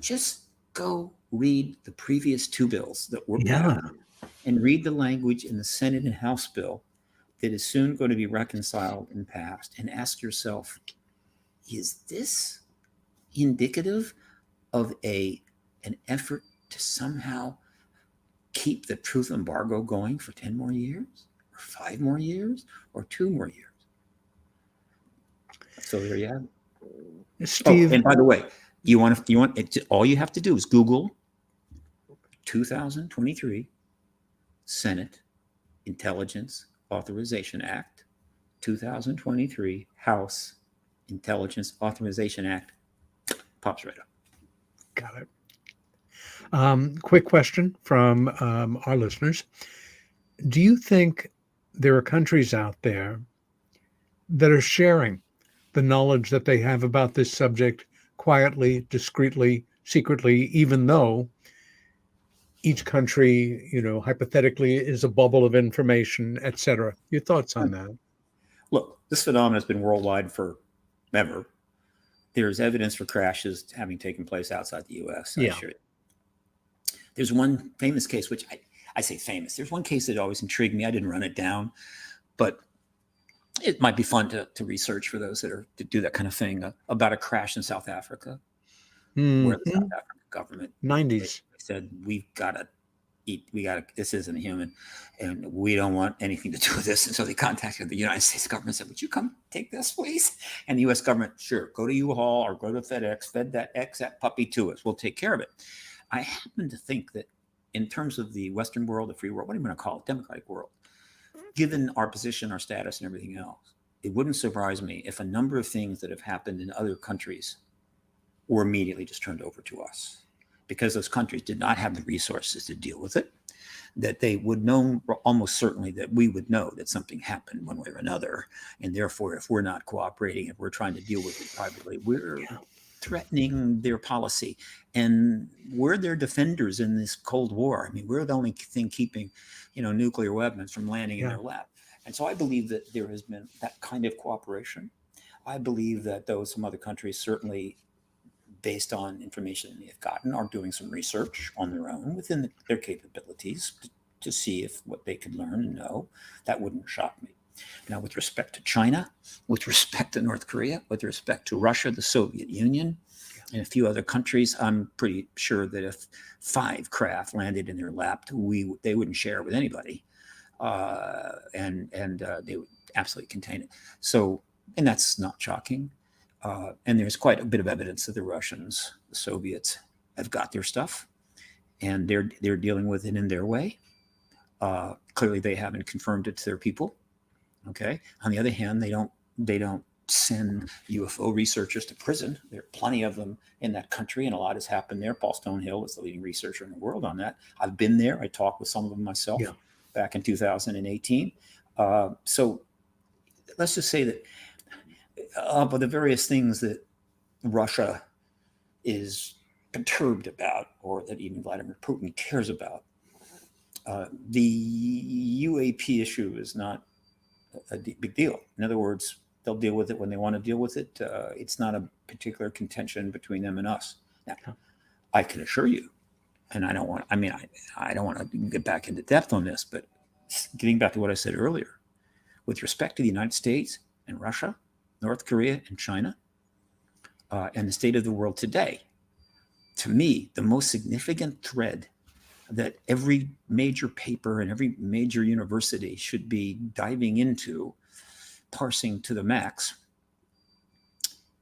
[SPEAKER 2] just go read the previous two bills that were passed and read the language in the Senate and House bill that is soon going to be reconciled and passed, and ask yourself, is this indicative of an effort to somehow keep the truth embargo going for 10 more years or 5 more years or 2 more years? So there you have it. Steve, and by the way, you want all you have to do is Google 2023 Senate Intelligence Authorization Act, 2023 House Intelligence Authorization Act. Pops right up.
[SPEAKER 3] Got it. Quick question from our listeners. Do you think there are countries out there that are sharing the knowledge that they have about this subject quietly, discreetly, secretly, even though each country, hypothetically is a bubble of information, et cetera? Your thoughts on that? Look,
[SPEAKER 2] this phenomenon has been worldwide forever. There's evidence for crashes having taken place outside the U.S.
[SPEAKER 3] Yeah.
[SPEAKER 2] There's one famous case, which I say famous. There's one case that always intrigued me. I didn't run it down, but it might be fun to research for those that do that kind of thing, about a crash in South Africa, where the South African government
[SPEAKER 3] 90s
[SPEAKER 2] said, this isn't human, and we don't want anything to do with this. And so they contacted the United States government and said, would you come take this, please? And the U.S. government, sure, go to U-Haul or go to FedEx, fed that puppy to us. We'll take care of it. I happen to think that in terms of the Western world, the free world, what do you want to call it, democratic world, given our position, our status, and everything else, it wouldn't surprise me if a number of things that have happened in other countries were immediately just turned over to us, because those countries did not have the resources to deal with it, that they would know almost certainly that we would know that something happened one way or another. And therefore, if we're not cooperating, if we're trying to deal with it privately, we're threatening their policy. And we're their defenders in this Cold War. I mean, we're the only thing keeping, nuclear weapons from landing in their lap. And so I believe that there has been that kind of cooperation. I believe that some other countries, certainly based on information they've gotten, are doing some research on their own within their capabilities to see if what they can learn and know. That wouldn't shock me. Now, with respect to China, with respect to North Korea, with respect to Russia, the Soviet Union, and a few other countries, I'm pretty sure that if 5 craft landed in their lap, they wouldn't share it with anybody, and they would absolutely contain it. So, and that's not shocking. And there's quite a bit of evidence that the Russians, the Soviets, have got their stuff, and they're dealing with it in their way. Clearly, they haven't confirmed it to their people. Okay. On the other hand, they don't send UFO researchers to prison. There are plenty of them in that country, and a lot has happened there. Paul Stonehill is the leading researcher in the world on that. I've been there. I talked with some of them myself back in 2018. So let's just say that of the various things that Russia is perturbed about, or that even Vladimir Putin cares about. The UAP issue is not a big deal. In other words, they'll deal with it when they want to deal with it. It's not a particular contention between them and us. Now, I can assure you, and I don't want to get back into depth on this, but getting back to what I said earlier, with respect to the United States and Russia, North Korea and China, and the state of the world today, to me, the most significant thread that every major paper and every major university should be diving into, parsing to the max,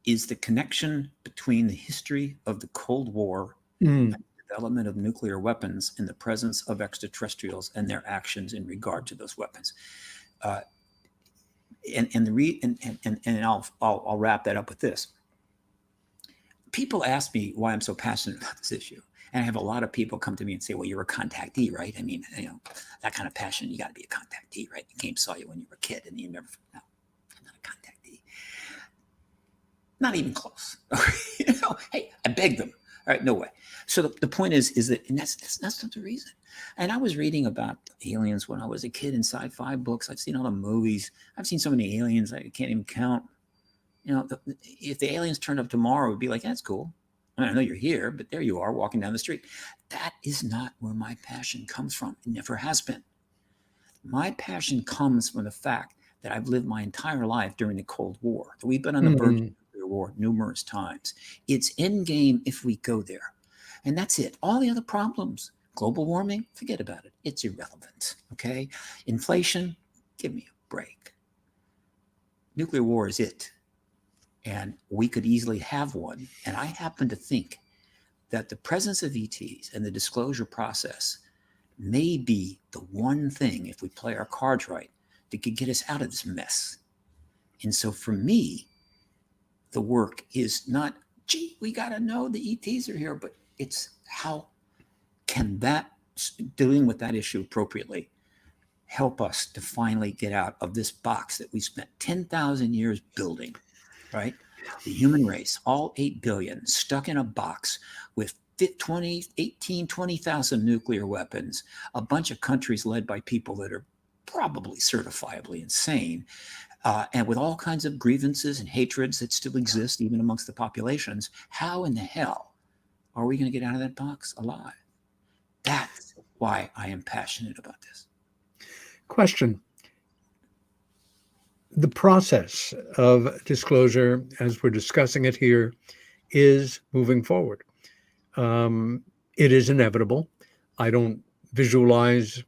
[SPEAKER 2] is the connection between the history of the Cold War and the development of nuclear weapons and the presence of extraterrestrials and their actions in regard to those weapons. I'll wrap that up with this. People ask me why I'm so passionate about this issue. And I have a lot of people come to me and say, well, you're a contactee, right? I mean, that kind of passion, you got to be a contactee, right? The game saw you when you were a kid and you never, no, I'm not a contactee. Not even close. Hey, I begged them. All right, no way. So the point is that, and that's not the reason. And I was reading about aliens when I was a kid in sci-fi books. I've seen all the movies. I've seen so many aliens, I can't even count. If the aliens turned up tomorrow, it would be like, that's cool. I know you're here, but there you are walking down the street. That is not where my passion comes from. It never has been. My passion comes from the fact that I've lived my entire life during the Cold War. We've been on the verge of the nuclear war numerous times. It's endgame if we go there. And that's it. All the other problems, global warming, forget about it. It's irrelevant, okay? Inflation, give me a break. Nuclear war is it. And we could easily have one. And I happen to think that the presence of ETs and the disclosure process may be the one thing, if we play our cards right, that could get us out of this mess. And so for me, the work is not, gee, we got to know the ETs are here, but it's how can that, dealing with that issue appropriately, help us to finally get out of this box that we spent 10,000 years building. Right? The human race, all 8 billion, stuck in a box with 20,000 nuclear weapons, a bunch of countries led by people that are probably certifiably insane, and with all kinds of grievances and hatreds that still exist even amongst the populations. How in the hell are we going to get out of that box alive? That's why I am passionate about this.
[SPEAKER 3] Question. The process of disclosure, as we're discussing it here, is moving forward. It is inevitable. I don't visualize,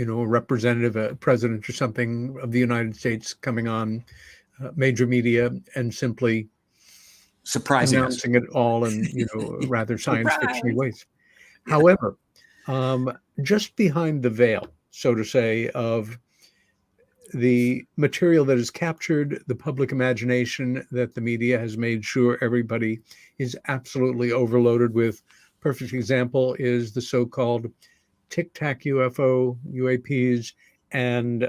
[SPEAKER 3] a representative, a president or something of the United States coming on major media and simply
[SPEAKER 2] surprising
[SPEAKER 3] announcing it all in, rather science fiction ways.
[SPEAKER 2] Yeah.
[SPEAKER 3] However, just behind the veil, so to say, of the material that has captured the public imagination that the media has made sure everybody is absolutely overloaded with. Perfect example is the so-called Tic Tac UFO, UAPs, and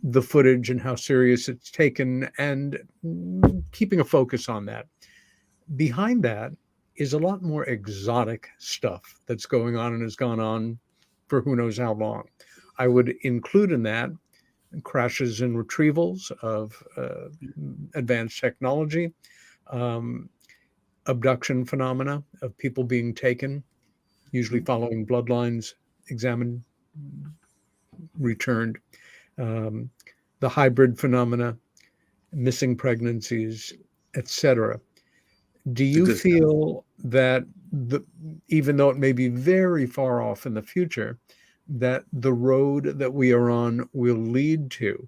[SPEAKER 3] the footage and how serious it's taken, and keeping a focus on that. Behind that is a lot more exotic stuff that's going on and has gone on for who knows how long. I would include in that crashes and retrievals of advanced technology, abduction phenomena of people being taken, usually following bloodlines, examined, returned, the hybrid phenomena, missing pregnancies, etc. Do you feel that even though it may be very far off in the future, that the road that we are on will lead to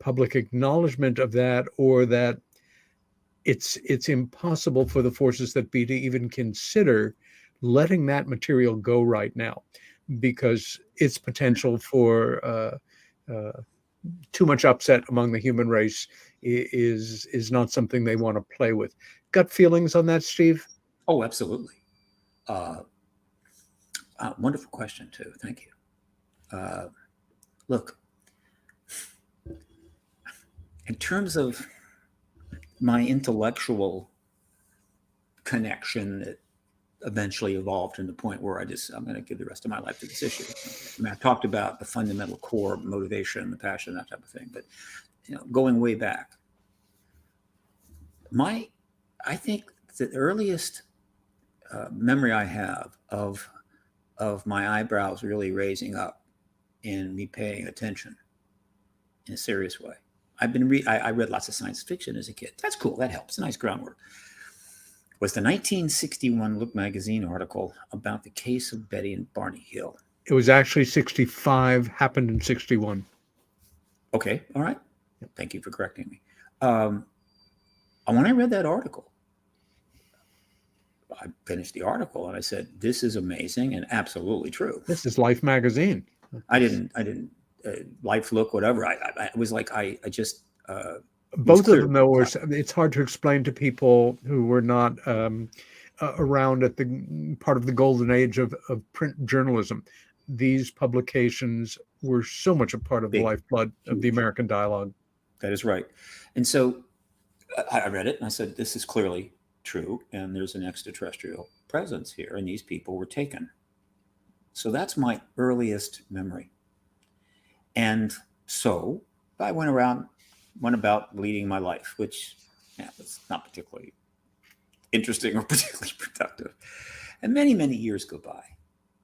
[SPEAKER 3] public acknowledgement of that, or that it's impossible for the forces that be to even consider letting that material go right now, because its potential for too much upset among the human race is not something they want to play with? Gut feelings on that, Steve?
[SPEAKER 2] Oh, absolutely. Wonderful question, too. Thank you. Look, in terms of my intellectual connection that eventually evolved to the point where I'm going to give the rest of my life to this issue. I mean, I talked about the fundamental core motivation, the passion, that type of thing, but going way back, I think the earliest memory I have of my eyebrows really raising up and me paying attention in a serious way. I read lots of science fiction as a kid. That's cool. That helps. Nice groundwork. Was the 1961 Look magazine article about the case of Betty and Barney Hill.
[SPEAKER 3] It was actually 65, happened in 61.
[SPEAKER 2] Okay. All right. Thank you for correcting me. When I read that article, I finished the article and I said, this is amazing and absolutely true.
[SPEAKER 3] This is Life magazine.
[SPEAKER 2] I didn't Life, Look, whatever. I was like, I just,
[SPEAKER 3] both of them, though, it's hard to explain to people who were not around at the part of the golden age of print journalism. These publications were so much a part of the lifeblood of the American dialogue.
[SPEAKER 2] That is right. And so I read it and I said, this is clearly true. And there's an extraterrestrial presence here. And these people were taken. So that's my earliest memory. And so I went about leading my life, which was not particularly interesting or particularly productive. And many, many years go by,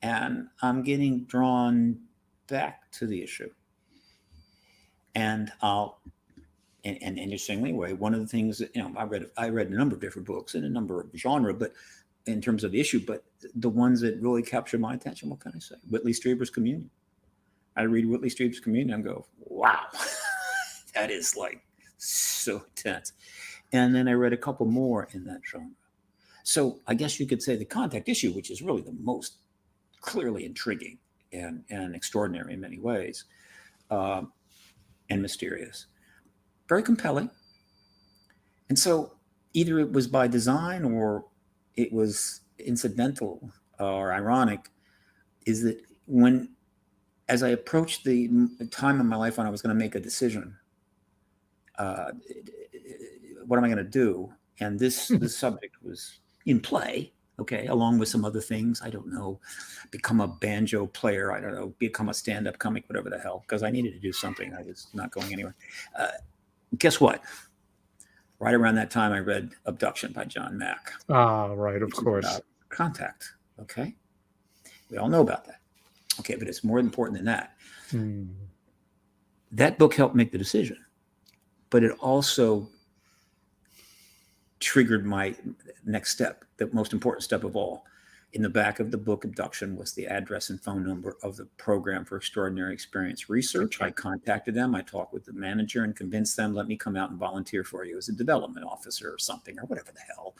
[SPEAKER 2] and I'm getting drawn back to the issue. And interestingly, one of the things that, I read a number of different books in a number of genre, but in terms of issue, but the ones that really captured my attention, what can I say? Whitley Strieber's Communion. I read Whitley Strieber's Communion and go, wow, that is like so intense. And then I read a couple more in that genre. So I guess you could say the contact issue, which is really the most clearly intriguing and extraordinary in many ways, and mysterious, very compelling. And so either it was by design or it was incidental or ironic, is that as I approached the time in my life when I was going to make a decision, what am I going to do? And this subject was in play, okay, along with some other things. I don't know, become a banjo player. I don't know, become a stand-up comic, whatever the hell, because I needed to do something. I was not going anywhere. Guess what? Right around that time, I read Abduction by John Mack.
[SPEAKER 3] Ah, right, of course.
[SPEAKER 2] Contact, okay? We all know about that. Okay, but it's more important than that. That book helped make the decision, but it also triggered my next step, the most important step of all. In the back of the book, Abduction, was the address and phone number of the Program for Extraordinary Experience Research. I contacted them. I talked with the manager and convinced them, let me come out and volunteer for you as a development officer or something, or whatever the hell.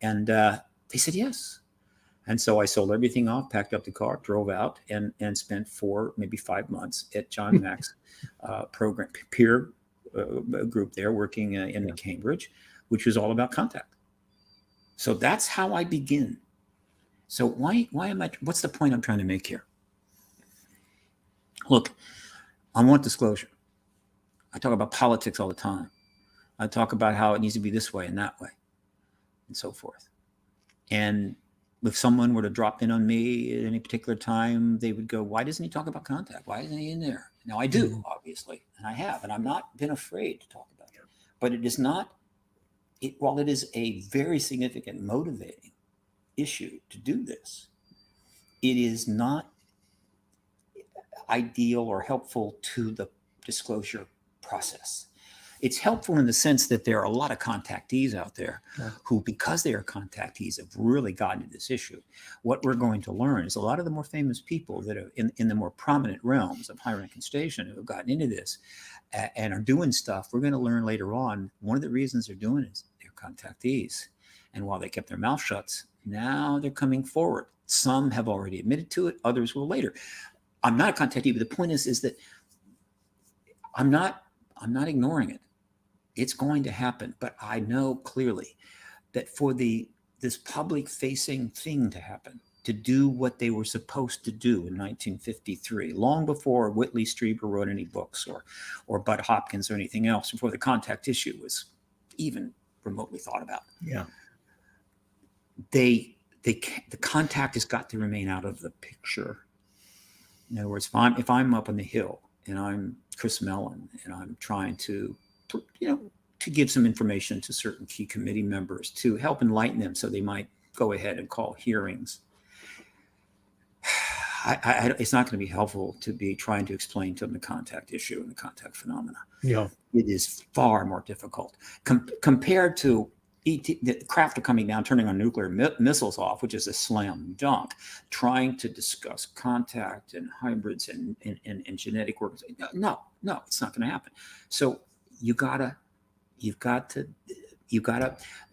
[SPEAKER 2] And they said yes. And so I sold everything off, packed up the car, drove out, and spent 4, maybe 5 months at John Mack's program, peer group there, working in Cambridge, which was all about contact. So that's how I begin. So why am I, what's the point I'm trying to make here? Look, I want disclosure. I talk about politics all the time. I talk about how it needs to be this way and that way and so forth. And if someone were to drop in on me at any particular time, they would go, why doesn't he talk about contact? Why isn't he in there? Now I do, obviously, and I have, and I'm not been afraid to talk about it, but it is not, while it is a very significant motivating issue to do this, it is not ideal or helpful to the disclosure process. It's helpful in the sense that there are a lot of contactees out there who, because they are contactees, have really gotten to this issue. What we're going to learn is a lot of the more famous people that are in the more prominent realms of high rank and station who have gotten into this and are doing stuff, we're going to learn later on, one of the reasons they're doing it is they're contactees. And while they kept their mouth shut, now they're coming forward. Some have already admitted to it, others will later. I'm not a contactee, but the point is that I'm not ignoring it. It's going to happen, but I know clearly that for this public-facing thing to happen, to do what they were supposed to do in 1953, long before Whitley Strieber wrote any books or Bud Hopkins or anything else, before the contact issue was even remotely thought about.
[SPEAKER 3] Yeah.
[SPEAKER 2] the contact has got to remain out of the picture. In other words, if I'm up on the hill and I'm Chris Mellon and I'm trying to give some information to certain key committee members to help enlighten them so they might go ahead and call hearings, it's not going to be helpful to be trying to explain to them the contact issue and the contact phenomena.
[SPEAKER 3] Yeah.
[SPEAKER 2] It is far more difficult compared to the craft are coming down, turning on nuclear missiles off, which is a slam dunk. Trying to discuss contact and hybrids and genetic work. No, it's not going to happen. So you've got to,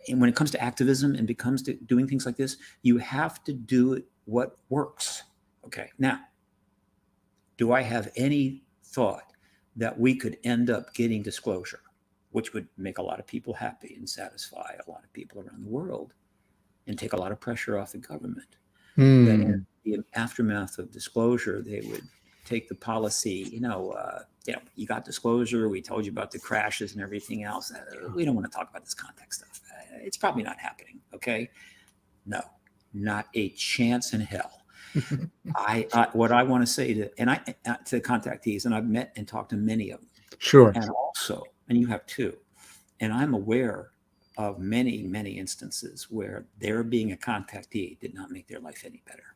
[SPEAKER 2] and when it comes to activism and becomes to doing things like this, you have to do what works. Okay. Now, do I have any thought that we could end up getting disclosure, which would make a lot of people happy and satisfy a lot of people around the world and take a lot of pressure off the government? That in the aftermath of disclosure, they would take the policy, you got disclosure, we told you about the crashes and everything else. We don't want to talk about this context stuff. It's probably not happening, okay? No, not a chance in hell. What I want to say to contactees, and I've met and talked to many of them.
[SPEAKER 3] Sure.
[SPEAKER 2] And you have too. And I'm aware of many, many instances where their being a contactee did not make their life any better.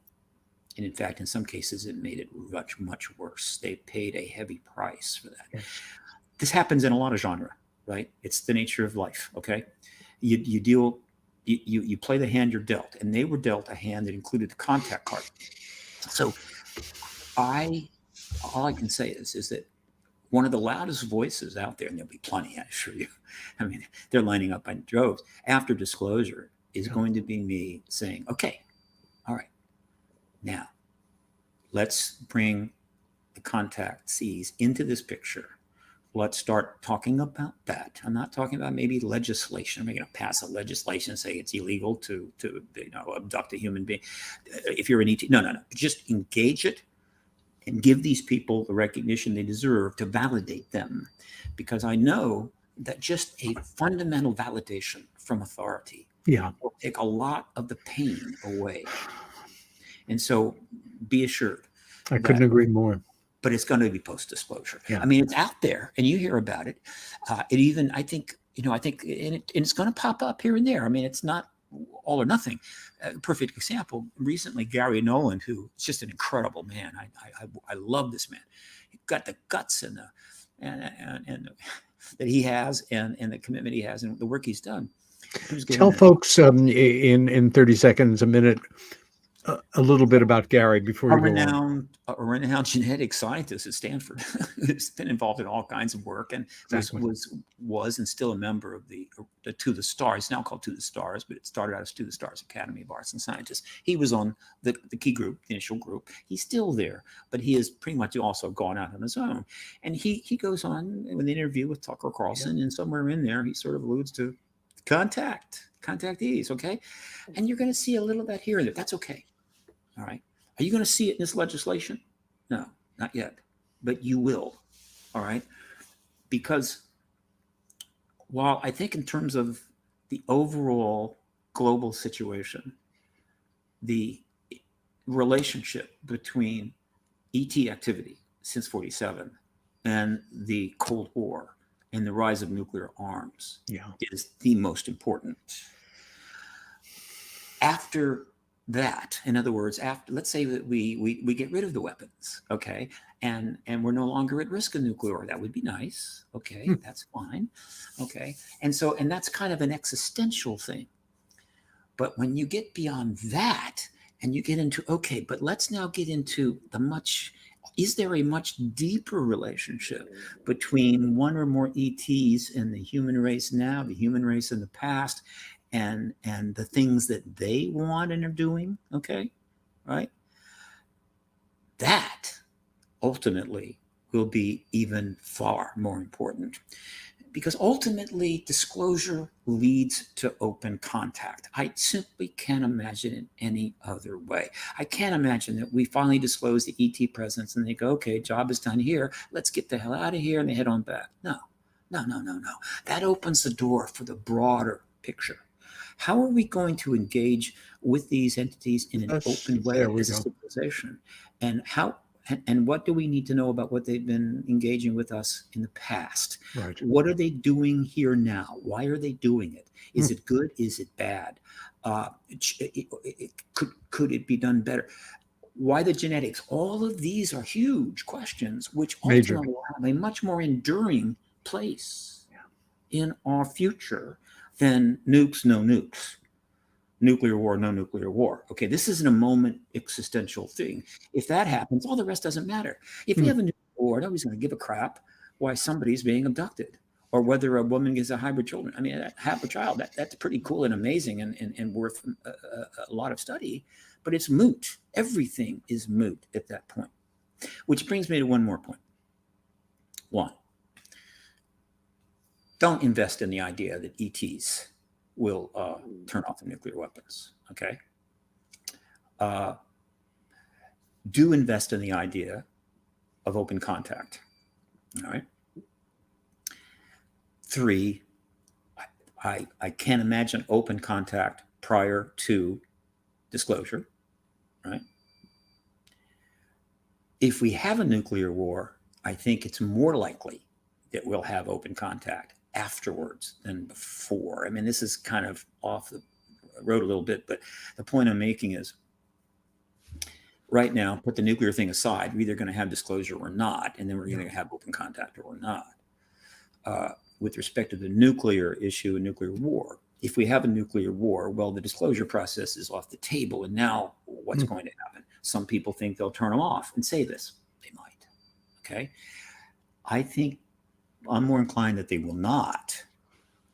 [SPEAKER 2] And in fact, in some cases, it made it much, much worse. They paid a heavy price for that. Yes. This happens in a lot of genre, right? It's the nature of life, okay? You play the hand you're dealt, and they were dealt a hand that included the contact card. So all I can say is that one of the loudest voices out there, and there'll be plenty, I assure you. I mean, they're lining up on droves after disclosure is going to be me saying, okay, all right, now let's bring the contactees into this picture. Let's start talking about that. I'm not talking about maybe legislation. I'm going to pass a legislation and say it's illegal to abduct a human being. If you're an ET, no. Just engage it and give these people the recognition they deserve to validate them. Because I know that just a fundamental validation from authority will take a lot of the pain away. And so be assured.
[SPEAKER 3] I couldn't agree more.
[SPEAKER 2] But it's going to be post-disclosure.
[SPEAKER 3] Yeah.
[SPEAKER 2] I mean, it's out there and you hear about it. It's going to pop up here and there. I mean, it's not all or nothing. Perfect example. Recently, Gary Nolan, who is just an incredible man. I love this man. He got the guts and that he has and the commitment he has and the work he's done.
[SPEAKER 3] Tell folks in 30 seconds, a minute, a little bit about Gary before you go on.
[SPEAKER 2] A renowned genetic scientist at Stanford who's been involved in all kinds of work and was and still a member of the To the Stars, now called To the Stars, but it started out as To the Stars Academy of Arts and Sciences. He was on the key group, the initial group. He's still there, but he has pretty much also gone out on his own. And he goes on with an interview with Tucker Carlson, and somewhere in there, he sort of alludes to contactees, okay? And you're going to see a little bit here and there. That's okay. All right. Are you going to see it in this legislation? No, not yet, but you will. All right. Because while I think in terms of the overall global situation, the relationship between ET activity since 1947 and the Cold War and the rise of nuclear arms is the most important. After that, in other words, let's say that we get rid of the weapons, okay, and we're no longer at risk of nuclear. That would be nice, okay, that's fine, okay, and that's kind of an existential thing. But when you get beyond that and you get into but let's now get into is there a much deeper relationship between one or more ETs and the human race now, the human race in the past, and the things that they want and are doing, okay, right? That ultimately will be even far more important, because ultimately disclosure leads to open contact. I simply can't imagine it any other way. I can't imagine that we finally disclose the ET presence and they go, okay, job is done here. Let's get the hell out of here, and they head on back. No. That opens the door for the broader picture. How are we going to engage with these entities in an open way
[SPEAKER 3] there we
[SPEAKER 2] as a
[SPEAKER 3] go.
[SPEAKER 2] civilization? And and what do we need to know about what they've been engaging with us in the past?
[SPEAKER 3] Right.
[SPEAKER 2] What are they doing here now? Why are they doing it? Is it good? Is it bad? Could it be done better? Why the genetics? All of these are huge questions, which ultimately will have a much more enduring place in our future than nukes, no nukes. Nuclear war, no nuclear war. Okay, this isn't a moment existential thing. If that happens, all the rest doesn't matter. If we have a nuclear war, nobody's going to give a crap why somebody's being abducted or whether a woman gets a hybrid children. I mean, have a child, that's pretty cool and amazing and worth a lot of study, but it's moot. Everything is moot at that point, which brings me to one more point. One, don't invest in the idea that ETs will turn off the nuclear weapons, okay? Do invest in the idea of open contact, all right? 3, I can't imagine open contact prior to disclosure, right? If we have a nuclear war, I think it's more likely that we'll have open contact afterwards than before. I mean, this is kind of off the road a little bit, but the point I'm making is right now, put the nuclear thing aside, we're either going to have disclosure or not, and then we're going to have open contact or not. With respect to the nuclear issue and nuclear war, if we have a nuclear war, well, the disclosure process is off the table. And now what's going to happen? Some people think they'll turn them off and say this. They might. Okay. I think I'm more inclined that they will not.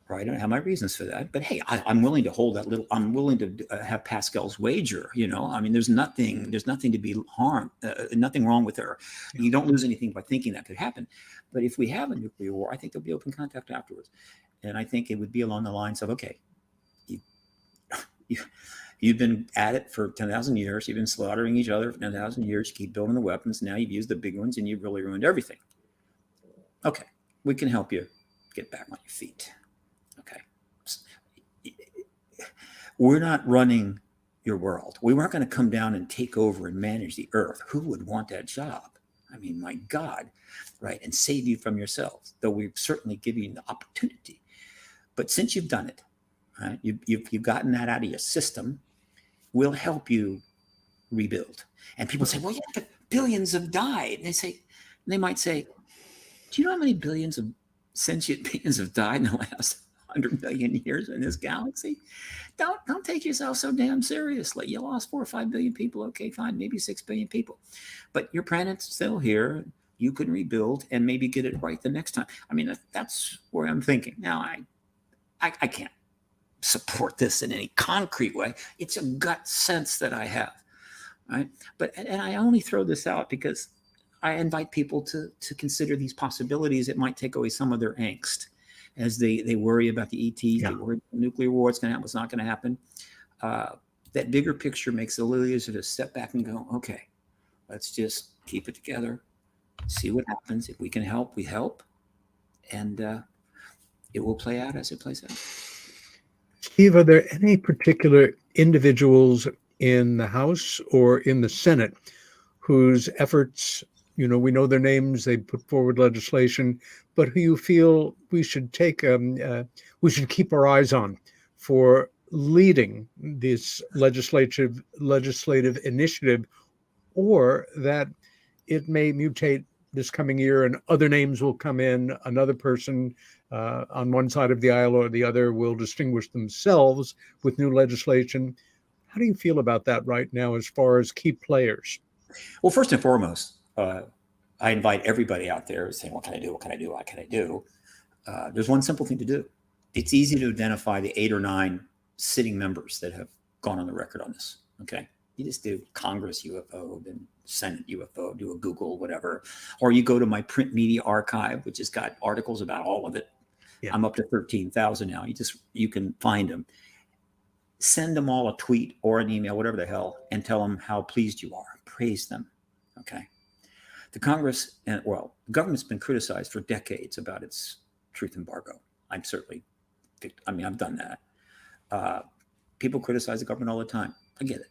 [SPEAKER 2] Right. I don't have my reasons for that. But hey, I'm willing to hold that little, I'm willing to have Pascal's wager. You know, I mean, there's nothing to be harmed, nothing wrong with her. You don't lose anything by thinking that could happen. But if we have a nuclear war, I think there'll be open contact afterwards. And I think it would be along the lines of, okay, you've been at it for 10,000 years. You've been slaughtering each other for 10,000 years. You keep building the weapons. Now you've used the big ones and you've really ruined everything. Okay, we can help you get back on your feet. Okay. We're not running your world. We weren't going to come down and take over and manage the earth. Who would want that job? I mean, my God, right? And save you from yourselves, though we've certainly given you the opportunity. But since you've done it, right, you've gotten that out of your system, we'll help you rebuild. And people say, well, yeah, but billions have died. And they might say, do you know how many billions of sentient beings have died in the last 100 million years in this galaxy? Don't take yourself so damn seriously. You lost 4 or 5 billion people. Okay, fine, maybe 6 billion people. But your planet's still here. You can rebuild and maybe get it right the next time. I mean, that's where I'm thinking. Now, I can't support this in any concrete way. It's a gut sense that I have, right? And I only throw this out because I invite people to consider these possibilities. It might take away some of their angst as they worry about the ETs, they worry about the nuclear war, what's going to happen, what's not going to happen. That bigger picture makes it a little easier to step back and go, okay, let's just keep it together, see what happens. If we can help, we help. And it will play out as it plays out.
[SPEAKER 3] Steve, are there any particular individuals in the House or in the Senate whose efforts, you know, we know their names, they put forward legislation, but who you feel we should we should keep our eyes on for leading this legislative initiative, or that it may mutate this coming year and other names will come in, another person on one side of the aisle or the other will distinguish themselves with new legislation? How do you feel about that right now as far as key players?
[SPEAKER 2] Well, first and foremost, I invite everybody out there saying, what can I do? What can I do? What can I do? There's one simple thing to do. It's easy to identify the 8 or 9 sitting members that have gone on the record on this. Okay. You just do Congress UFO, then Senate UFO, do a Google, whatever. Or you go to my print media archive, which has got articles about all of it. Yeah. I'm up to 13,000 now. You can find them. Send them all a tweet or an email, whatever the hell, and tell them how pleased you are. Praise them. Okay. The Congress, the government's been criticized for decades about its truth embargo. I've done that. People criticize the government all the time. I get it.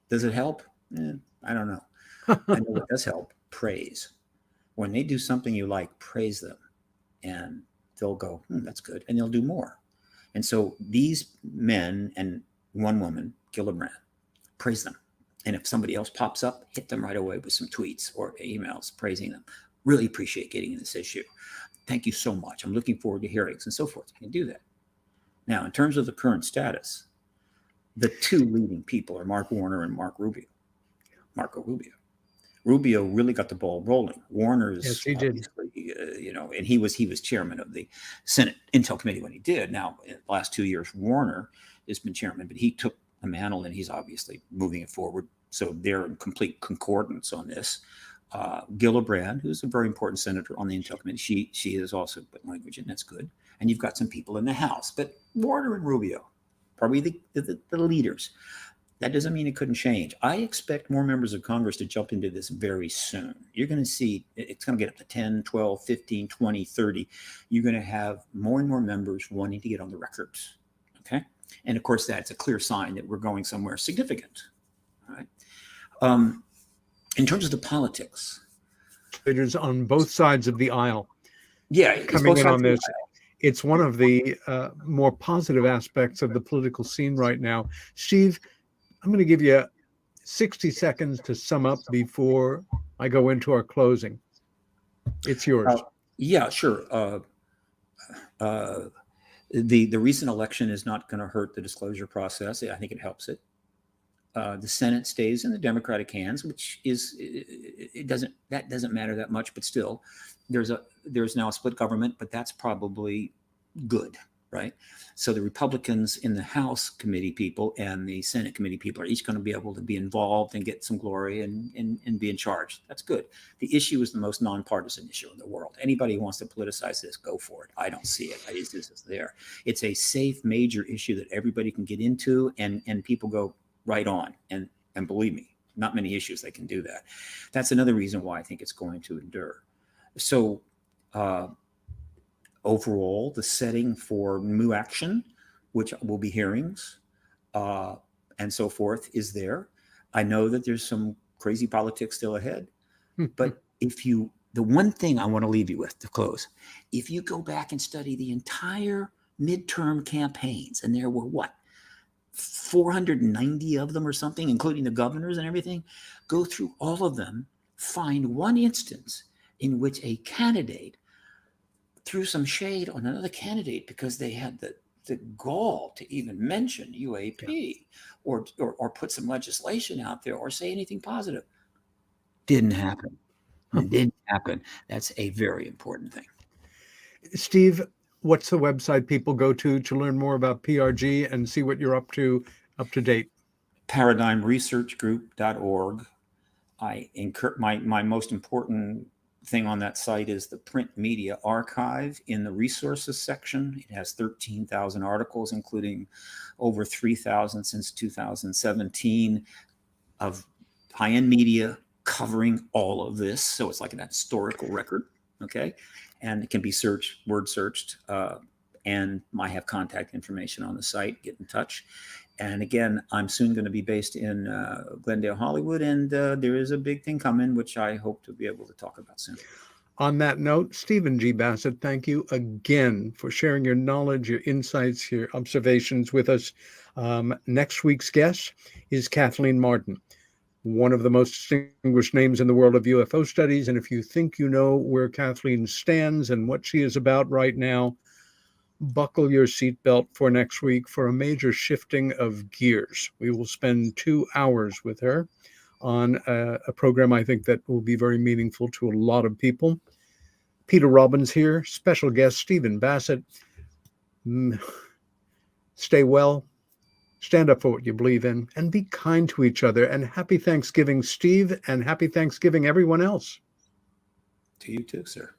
[SPEAKER 2] Does it help? I don't know. I know what does help. Praise. When they do something you like, praise them. And they'll go, that's good. And they'll do more. And so these men and one woman, Gillibrand, praise them. And if somebody else pops up, hit them right away with some tweets or emails praising them. Really appreciate getting in this issue. Thank you so much. I'm looking forward to hearings and so forth. You can do that. Now, in terms of the current status, the two leading people are Mark Warner and Marco Rubio. Rubio really got the ball rolling. Warner's,
[SPEAKER 3] yes, he did.
[SPEAKER 2] And he was chairman of the Senate Intel Committee when he did. Now, in the last 2 years, Warner has been chairman, but he took the mantle and he's obviously moving it forward. So they're in complete concordance on this. Gillibrand, who's a very important senator on the Intel Committee, she has also put language in. That's good. And you've got some people in the House, but Warner and Rubio, probably the leaders. That doesn't mean it couldn't change. I expect more members of Congress to jump into this very soon. You're going to see it's going to get up to 10, 12, 15, 20, 30. You're going to have more and more members wanting to get on the records. Okay. And of course, that's a clear sign that we're going somewhere significant. All right. In terms of the politics,
[SPEAKER 3] leaders on both sides of the aisle.
[SPEAKER 2] Yeah,
[SPEAKER 3] coming in on this. It's one of the more positive aspects of the political scene right now. Steve, I'm going to give you 60 seconds to sum up before I go into our closing. It's yours.
[SPEAKER 2] Yeah, sure. The recent election is not going to hurt the disclosure process. I think it helps it. The Senate stays in the Democratic hands, which doesn't matter that much, but still, there's now a split government, but that's probably good, right? So the Republicans in the House committee people and the Senate committee people are each going to be able to be involved and get some glory and be in charge. That's good. The issue is the most nonpartisan issue in the world. Anybody who wants to politicize this, go for it. I don't see it. It's just there. It's a safe, major issue that everybody can get into, and people go right on. And believe me, not many issues they can do that. That's another reason why I think it's going to endure. So overall, the setting for new action, which will be hearings and so forth, is there. I know that there's some crazy politics still ahead, but the one thing I want to leave you with to close, if you go back and study the entire midterm campaigns, and there were 490 of them or something, including the governors and everything, go through all of them, find one instance in which a candidate threw some shade on another candidate because they had the gall to even mention UAP or put some legislation out there or say anything positive. Didn't happen. It didn't happen. That's a very important thing.
[SPEAKER 3] Steve, what's the website people go to learn more about PRG and see what you're up to date?
[SPEAKER 2] ParadigmResearchGroup.org. I encourage my most important thing on that site is the print media archive in the resources section. It has 13,000 articles, including over 3,000 since 2017 of high-end media covering all of this. So it's like an historical record. Okay. And it can be word searched, and I have contact information on the site. Get in touch. And again, I'm soon going to be based in Glendale, Hollywood, and there is a big thing coming, which I hope to be able to talk about soon.
[SPEAKER 3] On that note, Stephen G. Bassett, thank you again for sharing your knowledge, your insights, your observations with us. Next week's guest is Kathleen Martin, one of the most distinguished names in the world of UFO studies. And if you think you know where Kathleen stands and what she is about right now, buckle your seatbelt for next week for a major shifting of gears. We will spend 2 hours with her on a program I think that will be very meaningful to a lot of people. Peter Robbins here, special guest Stephen Bassett. Stay well, stand up for what you believe in, and be kind to each other. And happy Thanksgiving, Steve, and happy Thanksgiving, everyone else.
[SPEAKER 2] To you too, sir.